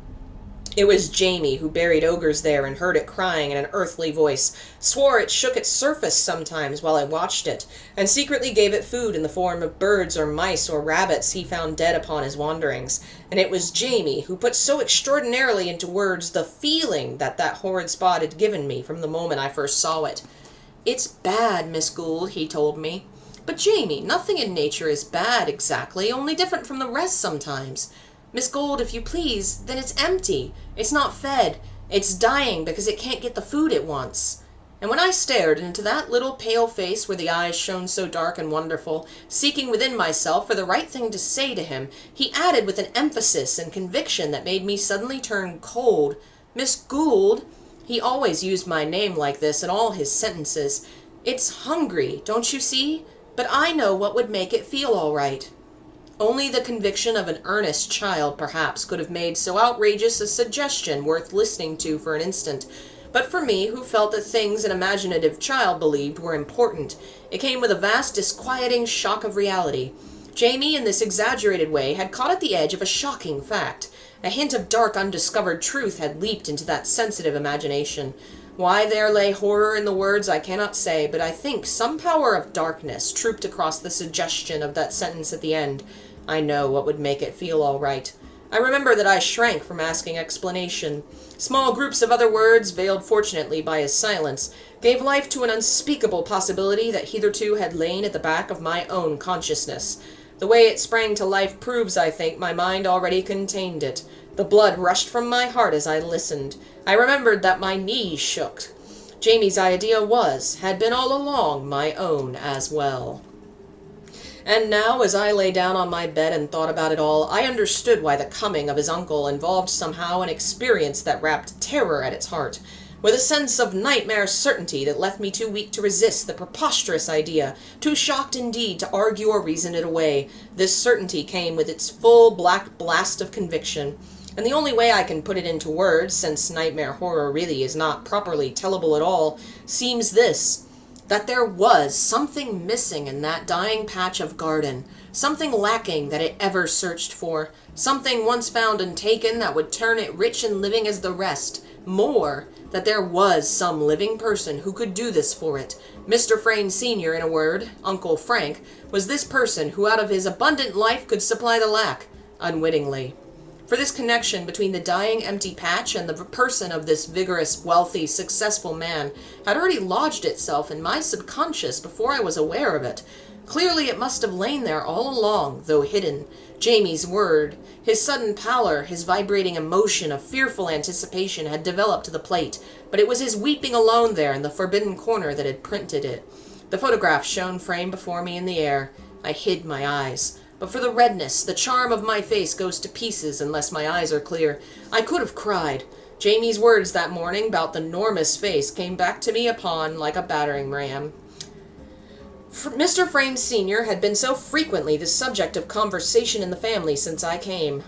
It was Jamie who buried ogres there and heard it crying in an earthly voice, swore it shook its surface sometimes while I watched it, and secretly gave it food in the form of birds or mice or rabbits he found dead upon his wanderings. And it was Jamie who put so extraordinarily into words the feeling that horrid spot had given me from the moment I first saw it. "It's bad, Miss Gould," he told me. "But, Jamie, nothing in nature is bad exactly, only different from the rest sometimes. Miss Gould, if you please, then it's empty. It's not fed. It's dying because it can't get the food it wants." And when I stared into that little pale face where the eyes shone so dark and wonderful, seeking within myself for the right thing to say to him, he added with an emphasis and conviction that made me suddenly turn cold, "Miss Gould," he always used my name like this in all his sentences, "it's hungry, don't you see? But I know what would make it feel all right." Only the conviction of an earnest child, perhaps, could have made so outrageous a suggestion worth listening to for an instant. But for me, who felt that things an imaginative child believed were important, it came with a vast disquieting shock of reality. Jamie, in this exaggerated way, had caught at the edge of a shocking fact. A hint of dark, undiscovered truth had leaped into that sensitive imagination. Why there lay horror in the words I cannot say, but I think some power of darkness trooped across the suggestion of that sentence at the end. I know what would make it feel all right. I remember that I shrank from asking explanation. Small groups of other words, veiled fortunately by his silence, gave life to an unspeakable possibility that hitherto had lain at the back of my own consciousness. The way it sprang to life proves, I think, my mind already contained it. The blood rushed from my heart as I listened. I remembered that my knees shook. Jamie's idea had been all along, my own as well. And now, as I lay down on my bed and thought about it all, I understood why the coming of his uncle involved somehow an experience that wrapped terror at its heart, with a sense of nightmare certainty that left me too weak to resist the preposterous idea, too shocked indeed to argue or reason it away. This certainty came with its full black blast of conviction. And the only way I can put it into words, since nightmare horror really is not properly tellable at all, seems this: that there was something missing in that dying patch of garden, something lacking that it ever searched for, something once found and taken that would turn it rich and living as the rest. More, that there was some living person who could do this for it. Mr. Frayne Sr., in a word, Uncle Frank, was this person who out of his abundant life could supply the lack, unwittingly. For this connection between the dying empty patch and the person of this vigorous, wealthy, successful man had already lodged itself in my subconscious before I was aware of it. Clearly it must have lain there all along, though hidden. Jamie's word, his sudden pallor, his vibrating emotion of fearful anticipation had developed to the plate, but it was his weeping alone there in the forbidden corner that had printed it. The photograph shone framed before me in the air. I hid my eyes. But for the redness, the charm of my face goes to pieces unless my eyes are clear. I could have cried. Jamie's words that morning about the enormous face came back to me upon like a battering ram. Mr. Frayne Sr. had been so frequently the subject of conversation in the family since I came.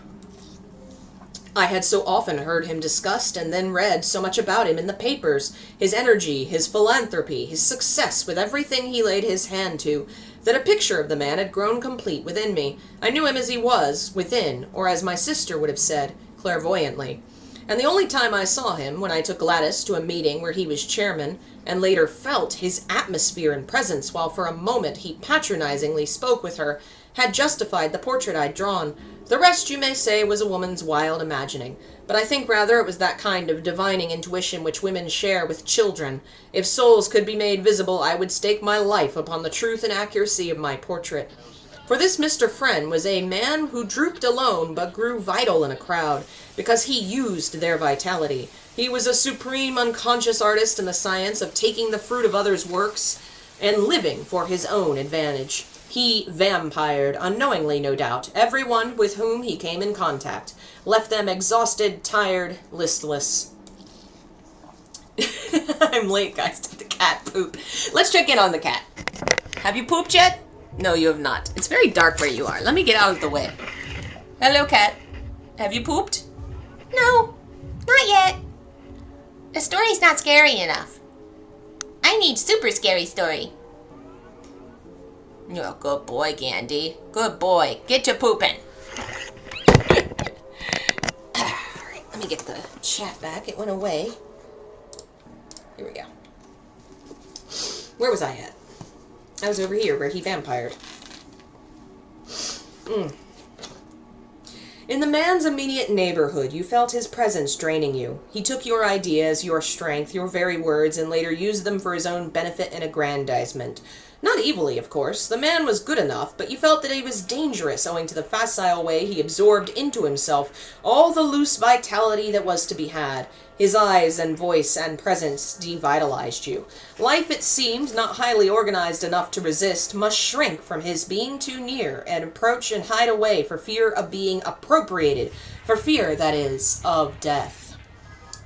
I had so often heard him discussed and then read so much about him in the papers, his energy, his philanthropy, his success with everything he laid his hand to, that a picture of the man had grown complete within me. I knew him as he was, within, or as my sister would have said, clairvoyantly. And the only time I saw him, when I took Gladys to a meeting where he was chairman, and later felt his atmosphere and presence while for a moment he patronizingly spoke with her, had justified the portrait I'd drawn. The rest, you may say, was a woman's wild imagining, but I think rather it was that kind of divining intuition which women share with children. If souls could be made visible, I would stake my life upon the truth and accuracy of my portrait. For this Mr. Friend was a man who drooped alone but grew vital in a crowd, because he used their vitality. He was a supreme unconscious artist in the science of taking the fruit of others' works and living for his own advantage. He vampired, unknowingly no doubt, everyone with whom he came in contact, left them exhausted, tired, listless. I'm late, guys, to the cat poop. Let's check in on the cat. Have you pooped yet? No, you have not. It's very dark where you are. Let me get out of the way. Hello, cat. Have you pooped? No, not yet. The story's not scary enough. I need super scary story. Oh, good boy, Gandhi. Good boy. Get to pooping. Alright, let me get the chat back. It went away. Here we go. Where was I at? I was over here where he vampired. In the man's immediate neighborhood, you felt his presence draining you. He took your ideas, your strength, your very words, and later used them for his own benefit and aggrandizement. Not evilly, of course. The man was good enough, but you felt that he was dangerous owing to the facile way he absorbed into himself all the loose vitality that was to be had. His eyes and voice and presence devitalized you. Life, it seemed, not highly organized enough to resist, must shrink from his being too near and approach and hide away for fear of being appropriated, for fear, that is, of death.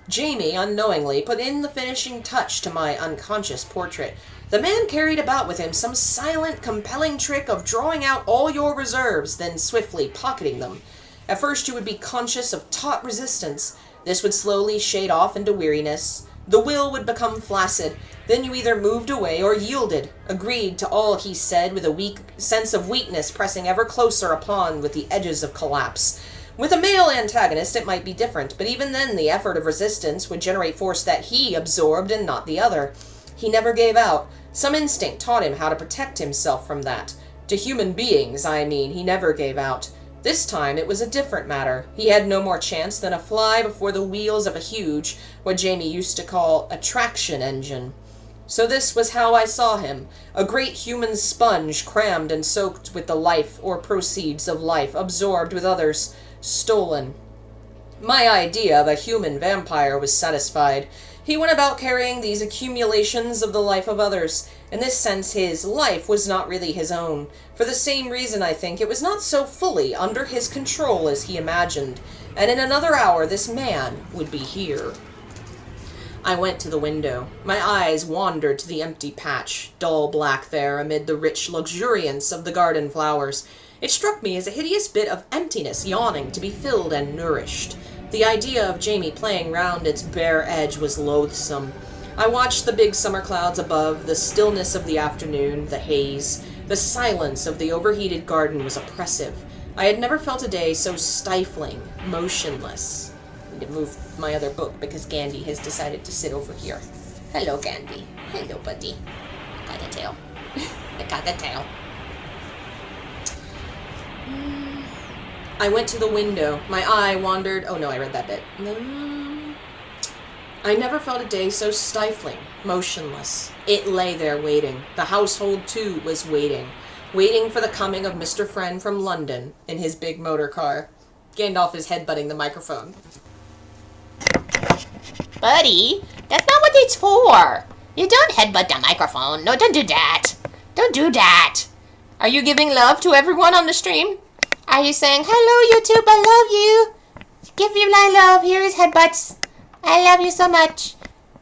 Jamie, unknowingly, put in the finishing touch to my unconscious portrait. The man carried about with him some silent, compelling trick of drawing out all your reserves, then swiftly pocketing them. At first you would be conscious of taut resistance. This would slowly shade off into weariness. The will would become flaccid. Then you either moved away or yielded, agreed to all he said with a weak sense of weakness pressing ever closer upon with the edges of collapse. With a male antagonist it might be different, but even then the effort of resistance would generate force that he absorbed and not the other. He never gave out. Some instinct taught him how to protect himself from that. To human beings, I mean, he never gave out. This time it was a different matter. He had no more chance than a fly before the wheels of a huge, what Jamie used to call a traction engine. So this was how I saw him, a great human sponge crammed and soaked with the life or proceeds of life, absorbed with others, stolen. My idea of a human vampire was satisfied. He went about carrying these accumulations of the life of others. In this sense, his life was not really his own. For the same reason, I think, it was not so fully under his control as he imagined. And in another hour, this man would be here. I went to the window. My eyes wandered to the empty patch, dull black there amid the rich luxuriance of the garden flowers. It struck me as a hideous bit of emptiness yawning to be filled and nourished. The idea of Jamie playing round its bare edge was loathsome. I watched the big summer clouds above, the stillness of the afternoon, the haze. The silence of the overheated garden was oppressive. I had never felt a day so stifling, motionless. I need to move my other book because Gandhi has decided to sit over here. Hello, Gandhi. Hello, buddy. I got a tail. I got a tail. I went to the window. My eye wandered... Oh, no, I read that bit. I never felt a day so stifling, motionless. It lay there waiting. The household, too, was waiting. Waiting for the coming of Mr. Friend from London in his big motor car. Gandalf is headbutting the microphone. Buddy, that's not what it's for. You don't headbutt the microphone. No, don't do that. Don't do that. Are you giving love to everyone on the stream? Are you saying, hello, YouTube, I love you. Give you my love. Here is headbutts. I love you so much.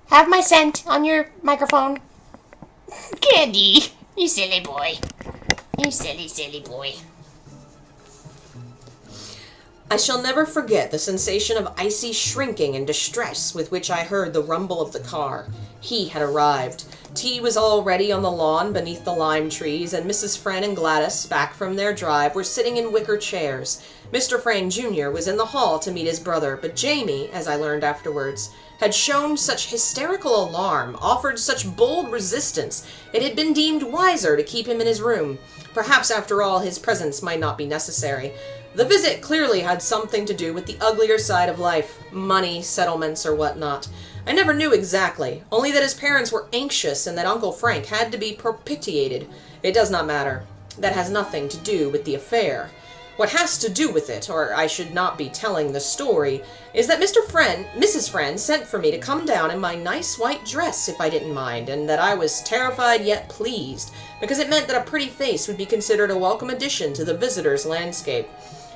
Have my scent on your microphone. Candy, you silly boy. You silly, silly boy. I shall never forget the sensation of icy shrinking and distress with which I heard the rumble of the car. He had arrived. Tea was already on the lawn beneath the lime trees, and Mrs. Friend and Gladys, back from their drive, were sitting in wicker chairs. Mr. Friend, Jr. was in the hall to meet his brother, but Jamie, as I learned afterwards, had shown such hysterical alarm, offered such bold resistance, it had been deemed wiser to keep him in his room. Perhaps, after all, his presence might not be necessary. The visit clearly had something to do with the uglier side of life, money, settlements, or whatnot. I never knew exactly, only that his parents were anxious and that Uncle Frank had to be propitiated. It does not matter. That has nothing to do with the affair. What has to do with it, or I should not be telling the story, is that Mrs. Friend sent for me to come down in my nice white dress if I didn't mind, and that I was terrified yet pleased, because it meant that a pretty face would be considered a welcome addition to the visitor's landscape.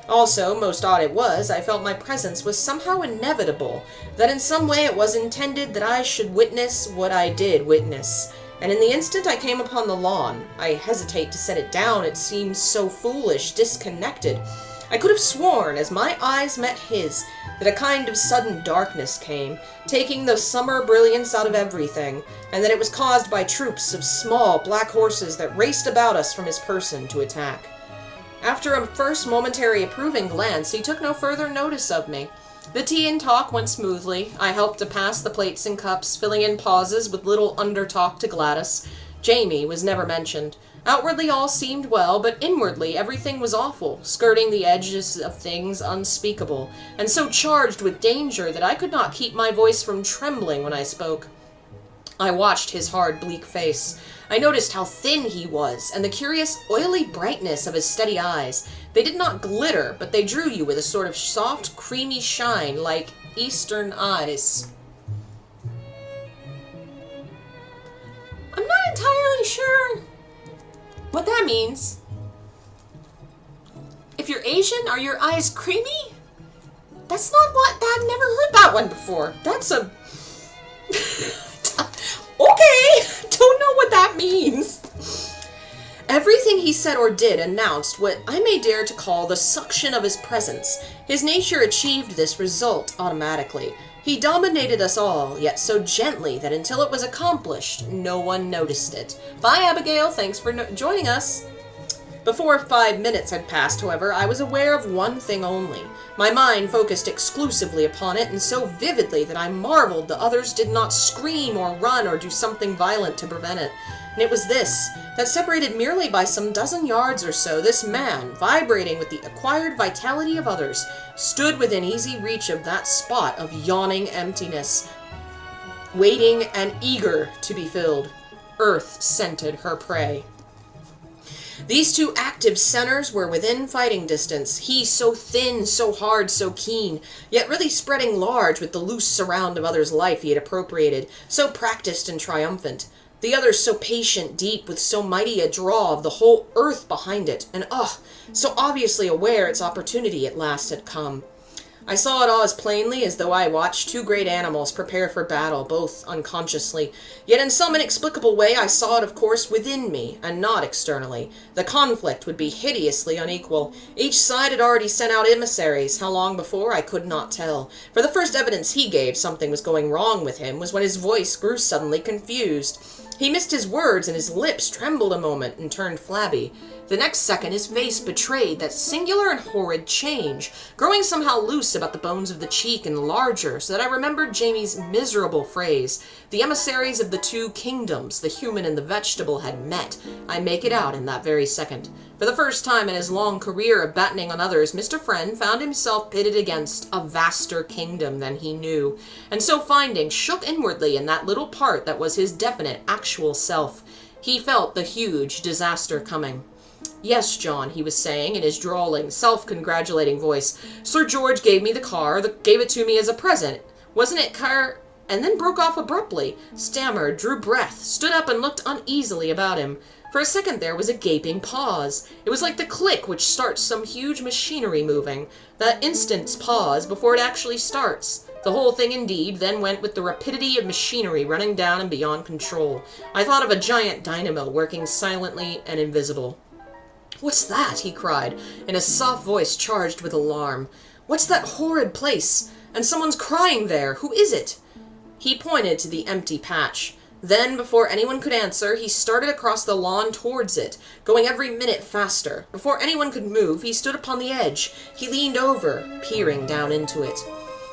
Also, most odd it was, I felt my presence was somehow inevitable, that in some way it was intended that I should witness what I did witness. And in the instant I came upon the lawn, I hesitate to set it down, it seems so foolish, disconnected. I could have sworn, as my eyes met his, that a kind of sudden darkness came, taking the summer brilliance out of everything, and that it was caused by troops of small black horses that raced about us from his person to attack. After a first momentary approving glance, he took no further notice of me. The tea and talk went smoothly. I helped to pass the plates and cups, filling in pauses with little under-talk to Gladys. Jamie was never mentioned. Outwardly all seemed well, but inwardly everything was awful, skirting the edges of things unspeakable, and so charged with danger that I could not keep my voice from trembling when I spoke. I watched his hard, bleak face. I noticed how thin he was, and the curious, oily brightness of his steady eyes. They did not glitter, but they drew you with a sort of soft, creamy shine, like Eastern eyes. I'm not entirely sure what that means. If you're Asian, are your eyes creamy? That's not what... I've never heard that one before. That's a... Okay, don't know what that means. Everything he said or did announced what I may dare to call the suction of his presence. His nature achieved this result automatically. He dominated us all, yet so gently that until it was accomplished, no one noticed it. Bye, Abigail. Thanks for joining us. Before 5 minutes had passed, however, I was aware of one thing only. My mind focused exclusively upon it, and so vividly that I marveled the others did not scream or run or do something violent to prevent it. And it was this, that separated merely by some dozen yards or so, this man, vibrating with the acquired vitality of others, stood within easy reach of that spot of yawning emptiness, waiting and eager to be filled. Earth scented her prey. These two active centers were within fighting distance, he so thin, so hard, so keen, yet really spreading large with the loose surround of others' life he had appropriated, so practiced and triumphant. The other so patient, deep, with so mighty a draw of the whole earth behind it, and so obviously aware its opportunity at last had come. I saw it all as plainly as though I watched two great animals prepare for battle, both unconsciously. Yet in some inexplicable way I saw it, of course, within me, and not externally. The conflict would be hideously unequal. Each side had already sent out emissaries. How long before, I could not tell. For the first evidence he gave something was going wrong with him was when his voice grew suddenly confused. He missed his words, and his lips trembled a moment and turned flabby. The next second his face betrayed that singular and horrid change, growing somehow loose about the bones of the cheek and larger, so that I remembered Jamie's miserable phrase, "The emissaries of the two kingdoms, the human and the vegetable, had met." I make it out in that very second. For the first time in his long career of battening on others, Mr. Friend found himself pitted against a vaster kingdom than he knew, and so finding, shook inwardly in that little part that was his definite, actual self. He felt the huge disaster coming. "Yes, John," he was saying in his drawling, self-congratulating voice. "Sir George gave me the car, gave it to me as a present. Wasn't it and then broke off abruptly, stammered, drew breath, stood up and looked uneasily about him. For a second there was a gaping pause. It was like the click which starts some huge machinery moving, that instant's pause before it actually starts. The whole thing, indeed, then went with the rapidity of machinery running down and beyond control. I thought of a giant dynamo working silently and invisible. "What's that?" he cried, in a soft voice charged with alarm. "What's that horrid place? And someone's crying there. Who is it?" He pointed to the empty patch. Then, before anyone could answer, he started across the lawn towards it, going every minute faster. Before anyone could move, he stood upon the edge. He leaned over, peering down into it.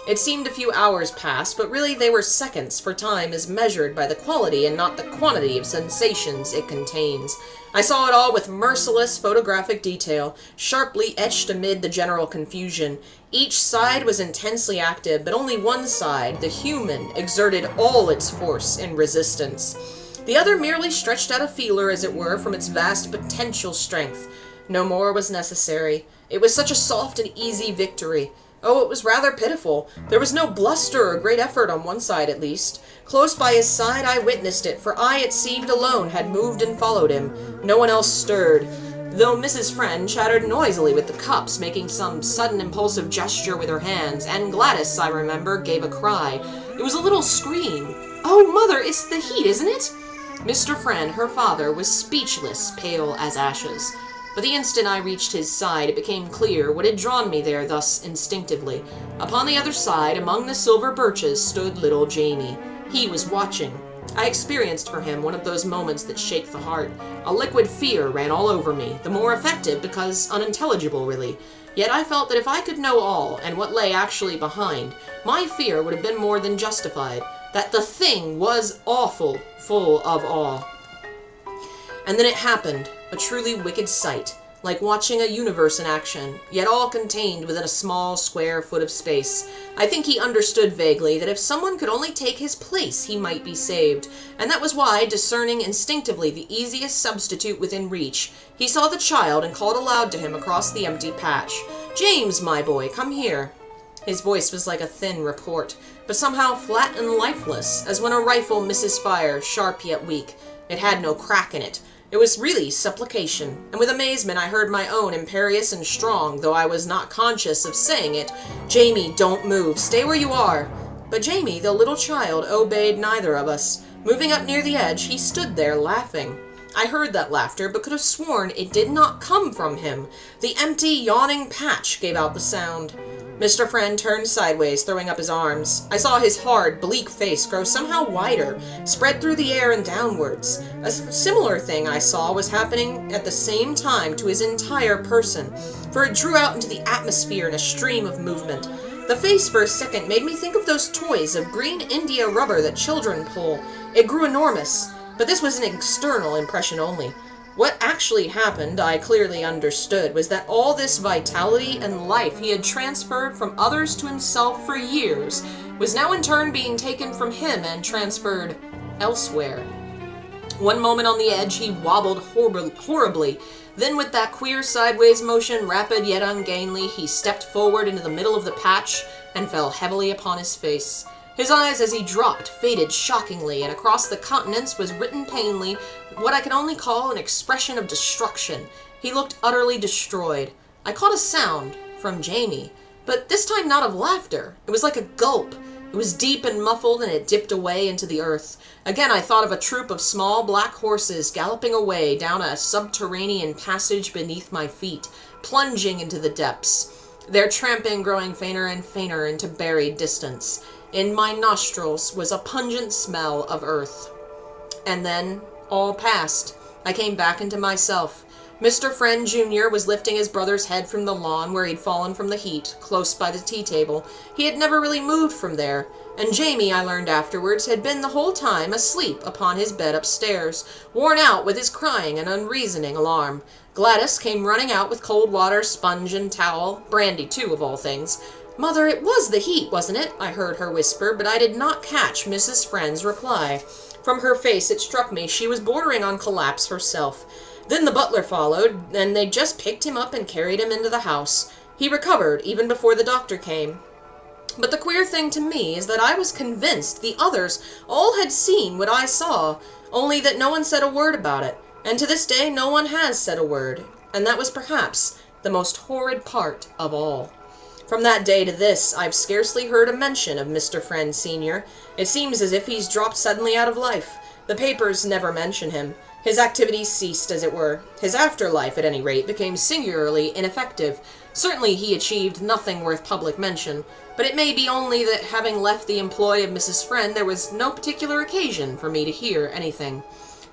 It seemed a few hours passed, but really they were seconds, for time is measured by the quality and not the quantity of sensations it contains. I saw it all with merciless photographic detail, sharply etched amid the general confusion. Each side was intensely active, but only one side, the human, exerted all its force in resistance. The other merely stretched out a feeler, as it were, from its vast potential strength. No more was necessary. It was such a soft and easy victory. Oh, it was rather pitiful. There was no bluster or great effort on one side, at least. Close by his side I witnessed it, for I, it seemed, alone had moved and followed him. No one else stirred, though Mrs. Friend chattered noisily with the cups, making some sudden impulsive gesture with her hands, and Gladys, I remember, gave a cry. It was a little scream. "Oh, Mother, it's the heat, isn't it?" Mr. Friend, her father, was speechless, pale as ashes. But the instant I reached his side, it became clear what had drawn me there thus instinctively. Upon the other side, among the silver birches, stood little Jamie. He was watching. I experienced for him one of those moments that shake the heart. A liquid fear ran all over me, the more effective because unintelligible, really. Yet I felt that if I could know all, and what lay actually behind, my fear would have been more than justified. That the thing was awful, full of awe. And then it happened, a truly wicked sight, like watching a universe in action, yet all contained within a small square foot of space. I think he understood vaguely that if someone could only take his place, he might be saved, and that was why, discerning instinctively the easiest substitute within reach, he saw the child and called aloud to him across the empty patch, "James, my boy, come here." His voice was like a thin report, but somehow flat and lifeless, as when a rifle misses fire, sharp yet weak. It had no crack in it. It was really supplication, and with amazement I heard my own imperious and strong, though I was not conscious of saying it, "Jamie, don't move, stay where you are." But Jamie, the little child, obeyed neither of us. Moving up near the edge, he stood there laughing. I heard that laughter, but could have sworn it did not come from him. The empty, yawning patch gave out the sound. Mr. Friend turned sideways, throwing up his arms. I saw his hard, bleak face grow somehow wider, spread through the air and downwards. A similar thing I saw was happening at the same time to his entire person, for it drew out into the atmosphere in a stream of movement. The face for a second made me think of those toys of green India rubber that children pull. It grew enormous, but this was an external impression only. What actually happened, I clearly understood, was that all this vitality and life he had transferred from others to himself for years was now in turn being taken from him and transferred elsewhere. One moment on the edge, he wobbled horribly. Then with that queer sideways motion, rapid yet ungainly, he stepped forward into the middle of the patch and fell heavily upon his face. His eyes, as he dropped, faded shockingly, and across the countenance was written plainly what I can only call an expression of destruction. He looked utterly destroyed. I caught a sound from Jamie, but this time not of laughter. It was like a gulp. It was deep and muffled, and it dipped away into the earth. Again I thought of a troop of small black horses galloping away down a subterranean passage beneath my feet, plunging into the depths, their tramping growing fainter and fainter into buried distance. In my nostrils was a pungent smell of earth. And then all passed. I came back into myself. Mr. Friend Jr. was lifting his brother's head from the lawn where he'd fallen from the heat, close by the tea table. He had never really moved from there, and Jamie, I learned afterwards, had been the whole time asleep upon his bed upstairs, worn out with his crying and unreasoning alarm. Gladys came running out with cold water, sponge, and towel, brandy too, of all things. "Mother, it was the heat, wasn't it?" I heard her whisper, but I did not catch Mrs. Friend's reply. From her face it struck me she was bordering on collapse herself. Then the butler followed, and they just picked him up and carried him into the house. He recovered even before the doctor came. But the queer thing to me is that I was convinced the others all had seen what I saw, only that no one said a word about it, and to this day no one has said a word, and that was perhaps the most horrid part of all. From that day to this, I've scarcely heard a mention of Mr. Friend Sr. It seems as if he's dropped suddenly out of life. The papers never mention him. His activities ceased, as it were. His afterlife, at any rate, became singularly ineffective. Certainly he achieved nothing worth public mention, but it may be only that having left the employ of Mrs. Friend, there was no particular occasion for me to hear anything.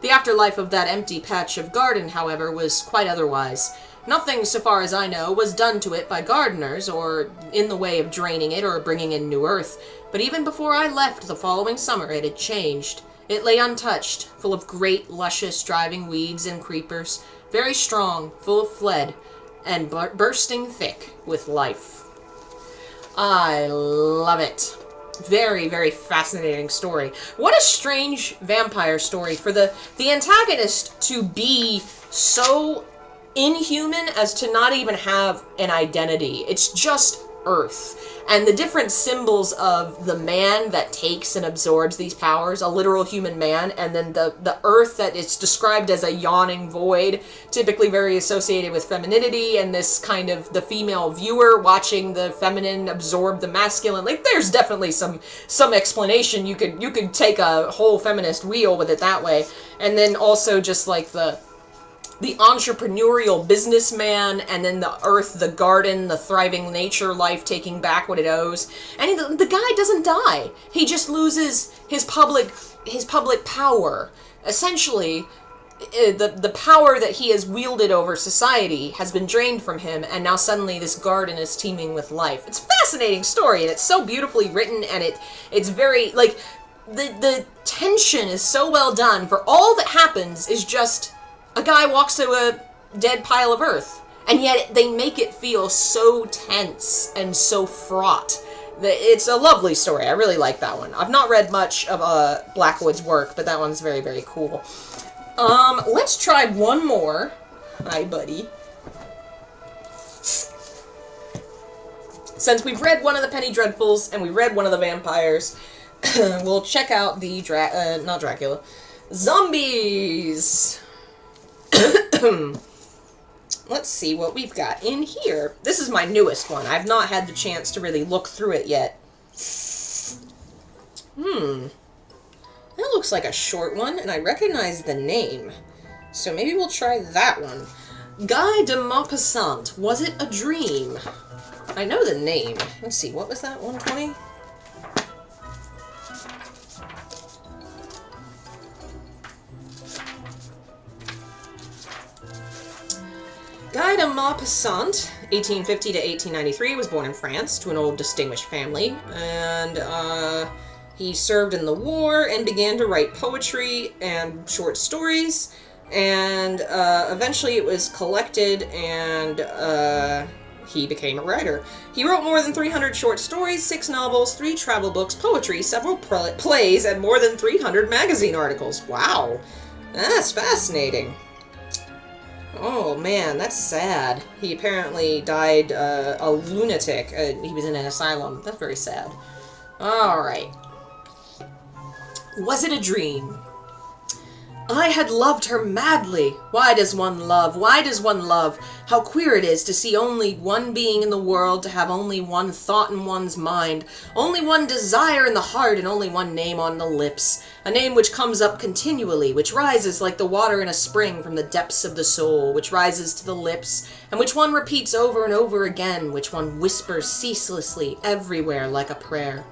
The afterlife of that empty patch of garden, however, was quite otherwise. Nothing, so far as I know, was done to it by gardeners, or in the way of draining it or bringing in new earth, but even before I left the following summer it had changed. It lay untouched, full of great, luscious, driving weeds and creepers, very strong, full of fled, and bursting thick with life. I love it. Very, very fascinating story. What a strange vampire story for the antagonist to be so inhuman as to not even have an identity. It's just earth. And the different symbols of the man that takes and absorbs these powers, a literal human man, and then the earth that is described as a yawning void, typically very associated with femininity, and this kind of the female viewer watching the feminine absorb the masculine. Like, there's definitely some explanation. You could take a whole feminist wheel with it that way. And then also just like the entrepreneurial businessman, and then the earth, the garden, the thriving nature life taking back what it owes. And the guy doesn't die. He just loses his public power. Essentially, the power that he has wielded over society has been drained from him, and now suddenly this garden is teeming with life. It's a fascinating story, and it's so beautifully written, and it's very, like, the tension is so well done, for all that happens is just a guy walks to a dead pile of earth, and yet they make it feel so tense and so fraught. It's a lovely story. I really like that one. I've not read much of Blackwood's work, but that one's very, very cool. Let's try one more. Hi, buddy. Since we've read one of the Penny Dreadfuls and we've read one of the vampires, we'll check out the not Dracula, zombies. Let's see what we've got in here. This is my newest one. I've not had the chance to really look through it yet. That looks like a short one, and I recognize the name. So maybe we'll try that one. Guy de Maupassant, Was It a Dream? I know the name. Let's see, what was that? 120? Guy de Maupassant, 1850 to 1893, was born in France to an old distinguished family, and he served in the war and began to write poetry and short stories, and eventually it was collected, and he became a writer. He wrote more than 300 short stories, 6 novels, 3 travel books, poetry, several plays, and more than 300 magazine articles. Wow, that's fascinating. Oh man, that's sad. He apparently died a lunatic. He was in an asylum. That's very sad. Alright. Was it a dream? I had loved her madly. Why does one love? Why does one love? How queer it is to see only one being in the world, to have only one thought in one's mind, only one desire in the heart, and only one name on the lips. A name which comes up continually, which rises like the water in a spring from the depths of the soul, which rises to the lips, and which one repeats over and over again, which one whispers ceaselessly everywhere like a prayer.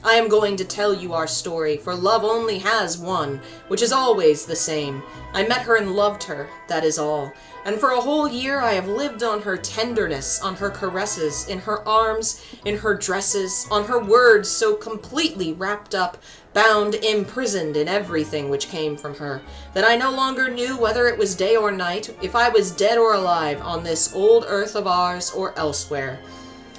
I am going to tell you our story, for love only has one, which is always the same. I met her and loved her, that is all. And for a whole year I have lived on her tenderness, on her caresses, in her arms, in her dresses, on her words so completely wrapped up, bound, imprisoned in everything which came from her, that I no longer knew whether it was day or night, if I was dead or alive, on this old earth of ours or elsewhere.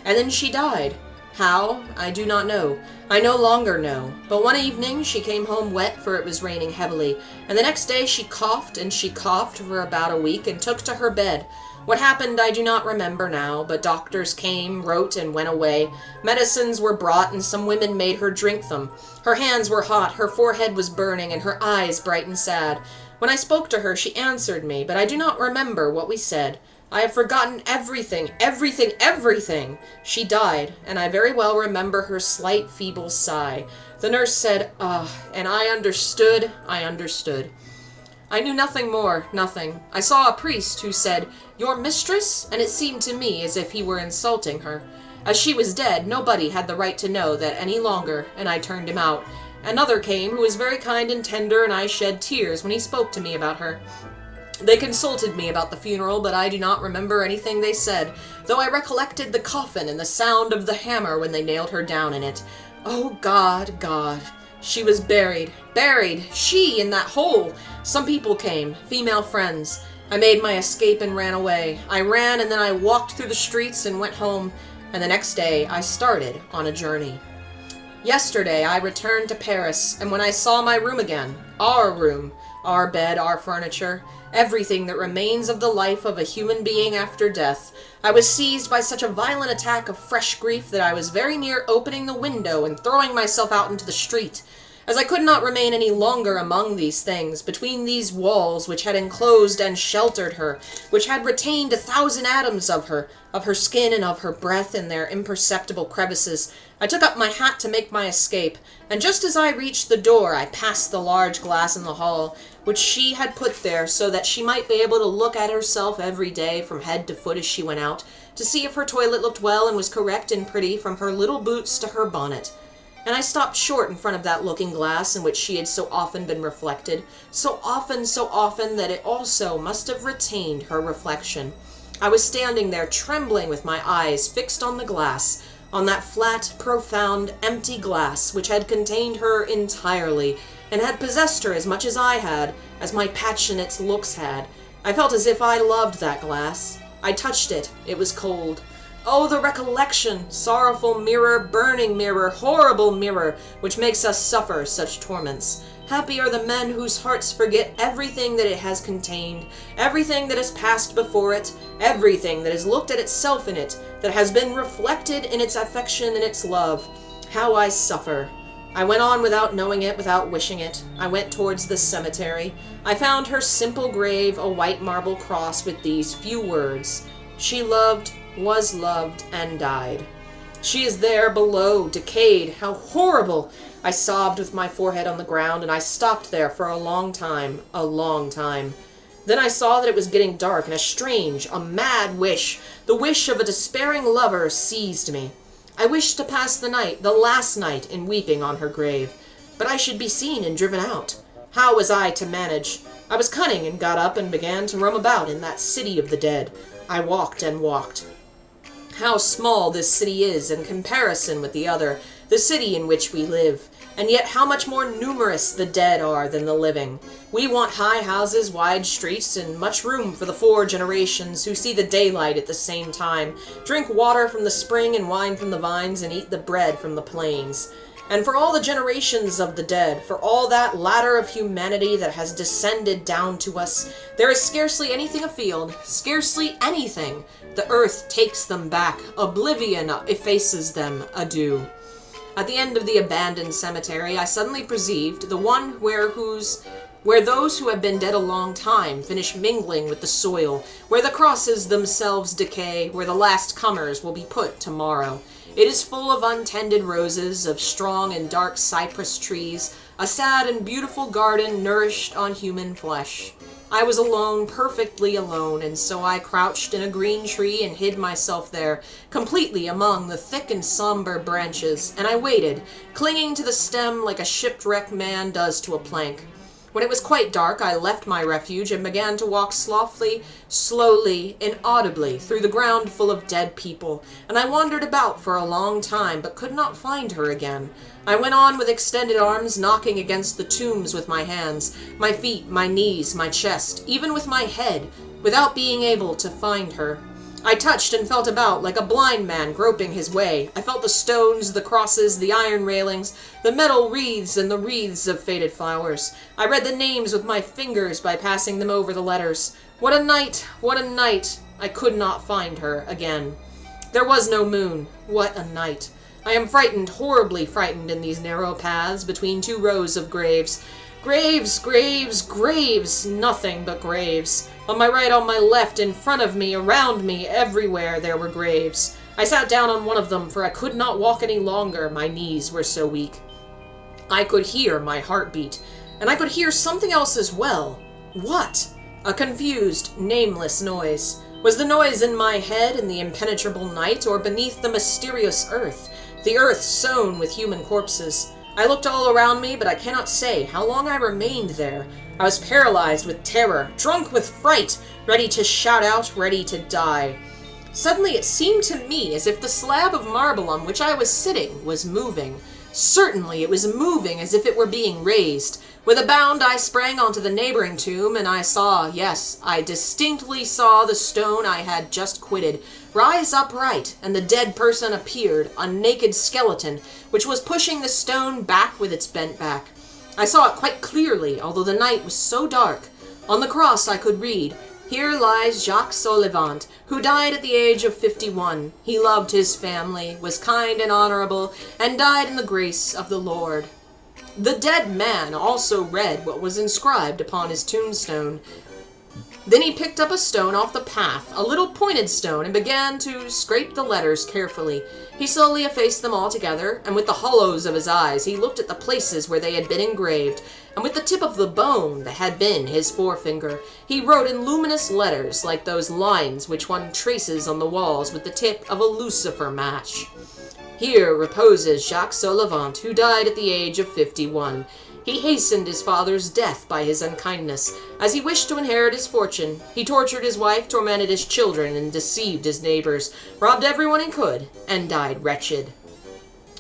And then she died. How? I do not know. I no longer know. But one evening she came home wet, for it was raining heavily, and the next day she coughed, and she coughed for about a week, and took to her bed. What happened I do not remember now, but doctors came, wrote, and went away. Medicines were brought, and some women made her drink them. Her hands were hot, her forehead was burning, and her eyes bright and sad. When I spoke to her she answered me, but I do not remember what we said. I have forgotten everything, everything, everything. She died, and I very well remember her slight, feeble sigh. The nurse said, "Ah," and I understood. I knew nothing more, nothing. I saw a priest who said, "Your mistress?" and it seemed to me as if he were insulting her. As she was dead, nobody had the right to know that any longer, and I turned him out. Another came who was very kind and tender, and I shed tears when he spoke to me about her. They consulted me about the funeral, but I do not remember anything they said, though I recollected the coffin and the sound of the hammer when they nailed her down in it. Oh, God, God. She was buried, she in that hole. Some people came, female friends. I made my escape and ran away. I ran, and then I walked through the streets and went home, and the next day I started on a journey. Yesterday I returned to Paris, and when I saw my room again, our bed, our furniture, everything that remains of the life of a human being after death, I was seized by such a violent attack of fresh grief that I was very near opening the window and throwing myself out into the street. As I could not remain any longer among these things, between these walls which had enclosed and sheltered her, which had retained 1,000 atoms of her skin and of her breath in their imperceptible crevices, I took up my hat to make my escape, and just as I reached the door I passed the large glass in the hall, which she had put there so that she might be able to look at herself every day from head to foot as she went out, to see if her toilet looked well and was correct and pretty from her little boots to her bonnet. And I stopped short in front of that looking-glass in which she had so often been reflected, so often that it also must have retained her reflection. I was standing there trembling with my eyes fixed on the glass, on that flat, profound, empty glass which had contained her entirely, and had possessed her as much as I had, as my passionate looks had. I felt as if I loved that glass. I touched it. It was cold. Oh, the recollection! Sorrowful mirror, burning mirror, horrible mirror, which makes us suffer such torments. Happy are the men whose hearts forget everything that it has contained, everything that has passed before it, everything that has looked at itself in it, that has been reflected in its affection and its love. How I suffer! I went on without knowing it, without wishing it. I went towards the cemetery. I found her simple grave, a white marble cross with these few words: "She loved, was loved, and died." She is there below, decayed. How horrible! I sobbed with my forehead on the ground, and I stopped there for a long time, Then I saw that it was getting dark, and a strange, a mad wish, the wish of a despairing lover, seized me. I wished to pass the night, the last night, in weeping on her grave. But I should be seen and driven out. How was I to manage? I was cunning, and got up and began to roam about in that city of the dead. I walked and walked. How small this city is in comparison with the other, the city in which we live. And yet how much more numerous the dead are than the living. We want high houses, wide streets, and much room for the 4 generations who see the daylight at the same time, drink water from the spring and wine from the vines, and eat the bread from the plains. And for all the generations of the dead, for all that ladder of humanity that has descended down to us, there is scarcely anything afield, scarcely anything. The earth takes them back, oblivion effaces them, adieu. At the end of the abandoned cemetery, I suddenly perceived the one where those who have been dead a long time finish mingling with the soil, where the crosses themselves decay, where the last comers will be put tomorrow. It is full of untended roses, of strong and dark cypress trees, a sad and beautiful garden nourished on human flesh. I was alone, perfectly alone, and so I crouched in a green tree and hid myself there, completely among the thick and somber branches, and I waited, clinging to the stem like a shipwrecked man does to a plank. When it was quite dark, I left my refuge and began to walk softly, slowly, inaudibly through the ground full of dead people, and I wandered about for a long time, but could not find her again. I went on with extended arms, knocking against the tombs with my hands, my feet, my knees, my chest, even with my head, without being able to find her. I touched and felt about like a blind man groping his way. I felt the stones, the crosses, the iron railings, the metal wreaths, and the wreaths of faded flowers. I read the names with my fingers by passing them over the letters. What a night! What a night! I could not find her again. There was no moon. What a night! I am frightened, horribly frightened in these narrow paths between 2 rows of graves. Graves, graves, graves! Nothing but graves. On my right, on my left, in front of me, around me, everywhere there were graves. I sat down on one of them, for I could not walk any longer, my knees were so weak. I could hear my heartbeat, and I could hear something else as well. What? A confused, nameless noise. Was the noise in my head in the impenetrable night, or beneath the mysterious earth, the earth sown with human corpses? I looked all around me, but I cannot say how long I remained there. I was paralyzed with terror, drunk with fright, ready to shout out, ready to die. Suddenly it seemed to me as if the slab of marble on which I was sitting was moving. Certainly it was moving as if it were being raised. With a bound I sprang onto the neighboring tomb, and I saw, yes, I distinctly saw the stone I had just quitted rise upright, and the dead person appeared, a naked skeleton, which was pushing the stone back with its bent back. I saw it quite clearly, although the night was so dark. On the cross I could read, "Here lies Jacques Solivan, who died at the age of 51. He loved his family, was kind and honorable, and died in the grace of the Lord." The dead man also read what was inscribed upon his tombstone. Then he picked up a stone off the path, a little pointed stone, and began to scrape the letters carefully. He slowly effaced them all together, and with the hollows of his eyes he looked at the places where they had been engraved, and with the tip of the bone that had been his forefinger, he wrote in luminous letters like those lines which one traces on the walls with the tip of a lucifer match. "Here reposes Jacques Solivan, who died at the age of 51. He hastened his father's death by his unkindness. As he wished to inherit his fortune, he tortured his wife, tormented his children, and deceived his neighbors, robbed everyone he could, and died wretched."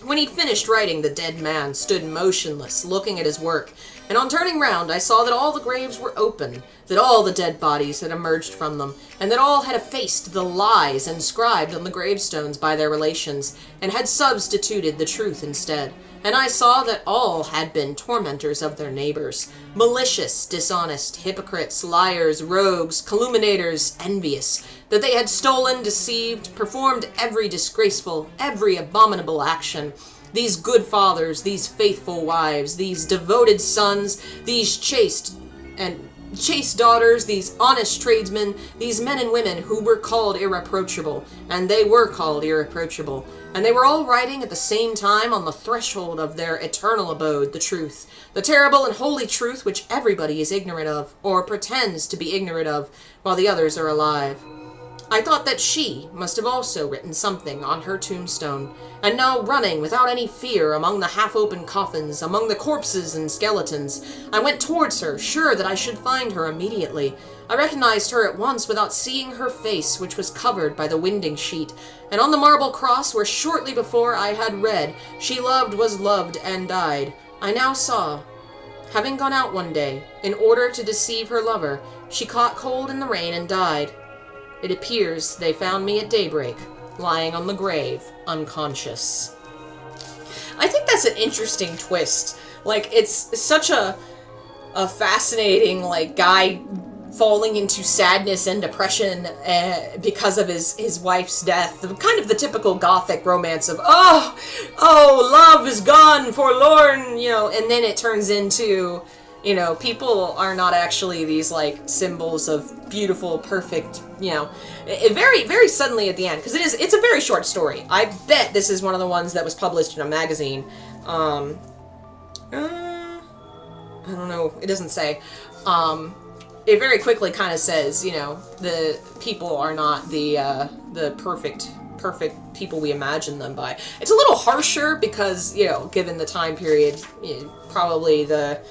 When he'd finished writing, the dead man stood motionless, looking at his work, and on turning round I saw that all the graves were open, that all the dead bodies had emerged from them, and that all had effaced the lies inscribed on the gravestones by their relations, and had substituted the truth instead. And I saw that all had been tormentors of their neighbors, malicious, dishonest, hypocrites, liars, rogues, calumniators, envious, that they had stolen, deceived, performed every disgraceful, every abominable action. These good fathers, these faithful wives, these devoted sons, these chaste and chaste daughters, these honest tradesmen, these men and women who were called irreproachable, and they were called irreproachable, and they were all riding at the same time on the threshold of their eternal abode, the truth, the terrible and holy truth which everybody is ignorant of, or pretends to be ignorant of, while the others are alive. I thought that she must have also written something on her tombstone, and now running without any fear among the half-open coffins, among the corpses and skeletons, I went towards her, sure that I should find her immediately. I recognized her at once without seeing her face, which was covered by the winding sheet, and on the marble cross where shortly before I had read, "She loved, was loved, and died," I now saw. Having gone out one day, in order to deceive her lover, she caught cold in the rain and died. It appears they found me at daybreak, lying on the grave, unconscious. I think that's an interesting twist. Like, it's such a fascinating, like, guy falling into sadness and depression because of his wife's death. Kind of the typical gothic romance of, oh, love is gone, forlorn, you know, and then it turns into, you know, people are not actually these, like, symbols of beautiful, perfect, you know, very, very suddenly at the end, because it's a very short story. I bet this is one of the ones that was published in a magazine. I don't know, it doesn't say. It very quickly kind of says, you know, the people are not the perfect people we imagine them by. It's a little harsher because, you know, given the time period, you know, probably the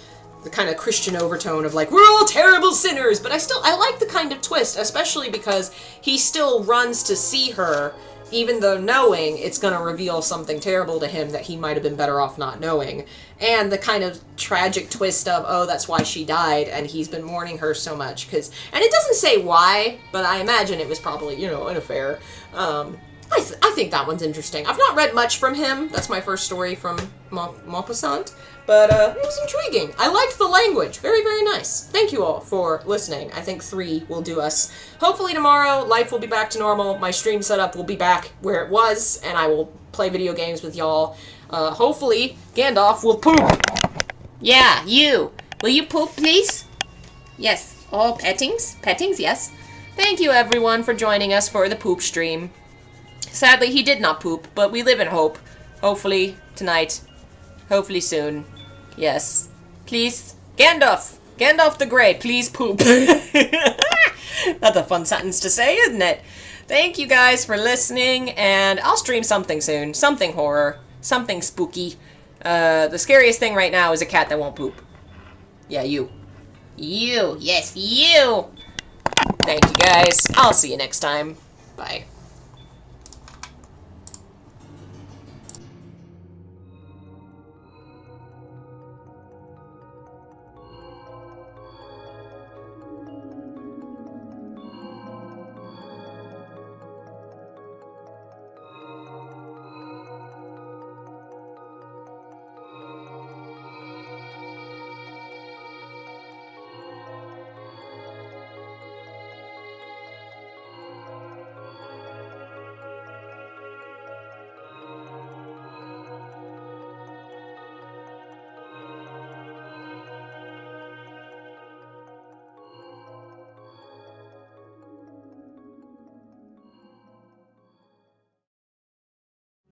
kind of Christian overtone of, like, we're all terrible sinners, but I like the kind of twist, especially because he still runs to see her, even though knowing it's going to reveal something terrible to him that he might have been better off not knowing. And the kind of tragic twist of, oh, that's why she died, and he's been mourning her so much, and it doesn't say why, but I imagine it was probably, you know, an affair. I think that one's interesting. I've not read much from him. That's my first story from Maupassant. But it was intriguing. I liked the language. Very, very nice. Thank you all for listening. I think 3 will do us. Hopefully tomorrow, life will be back to normal. My stream setup will be back where it was, and I will play video games with y'all. Hopefully, Gandalf will poop. Yeah, you. Will you poop, please? Yes. All pettings? Pettings, yes. Thank you, everyone, for joining us for the poop stream. Sadly, he did not poop, but we live in hope. Hopefully, tonight. Hopefully soon. Yes. Please. Gandalf the Grey, please poop. That's a fun sentence to say, isn't it? Thank you guys for listening, and I'll stream something soon. Something horror. Something spooky. The scariest thing right now is a cat that won't poop. Yeah, you. You. Yes, you. Thank you guys. I'll see you next time. Bye.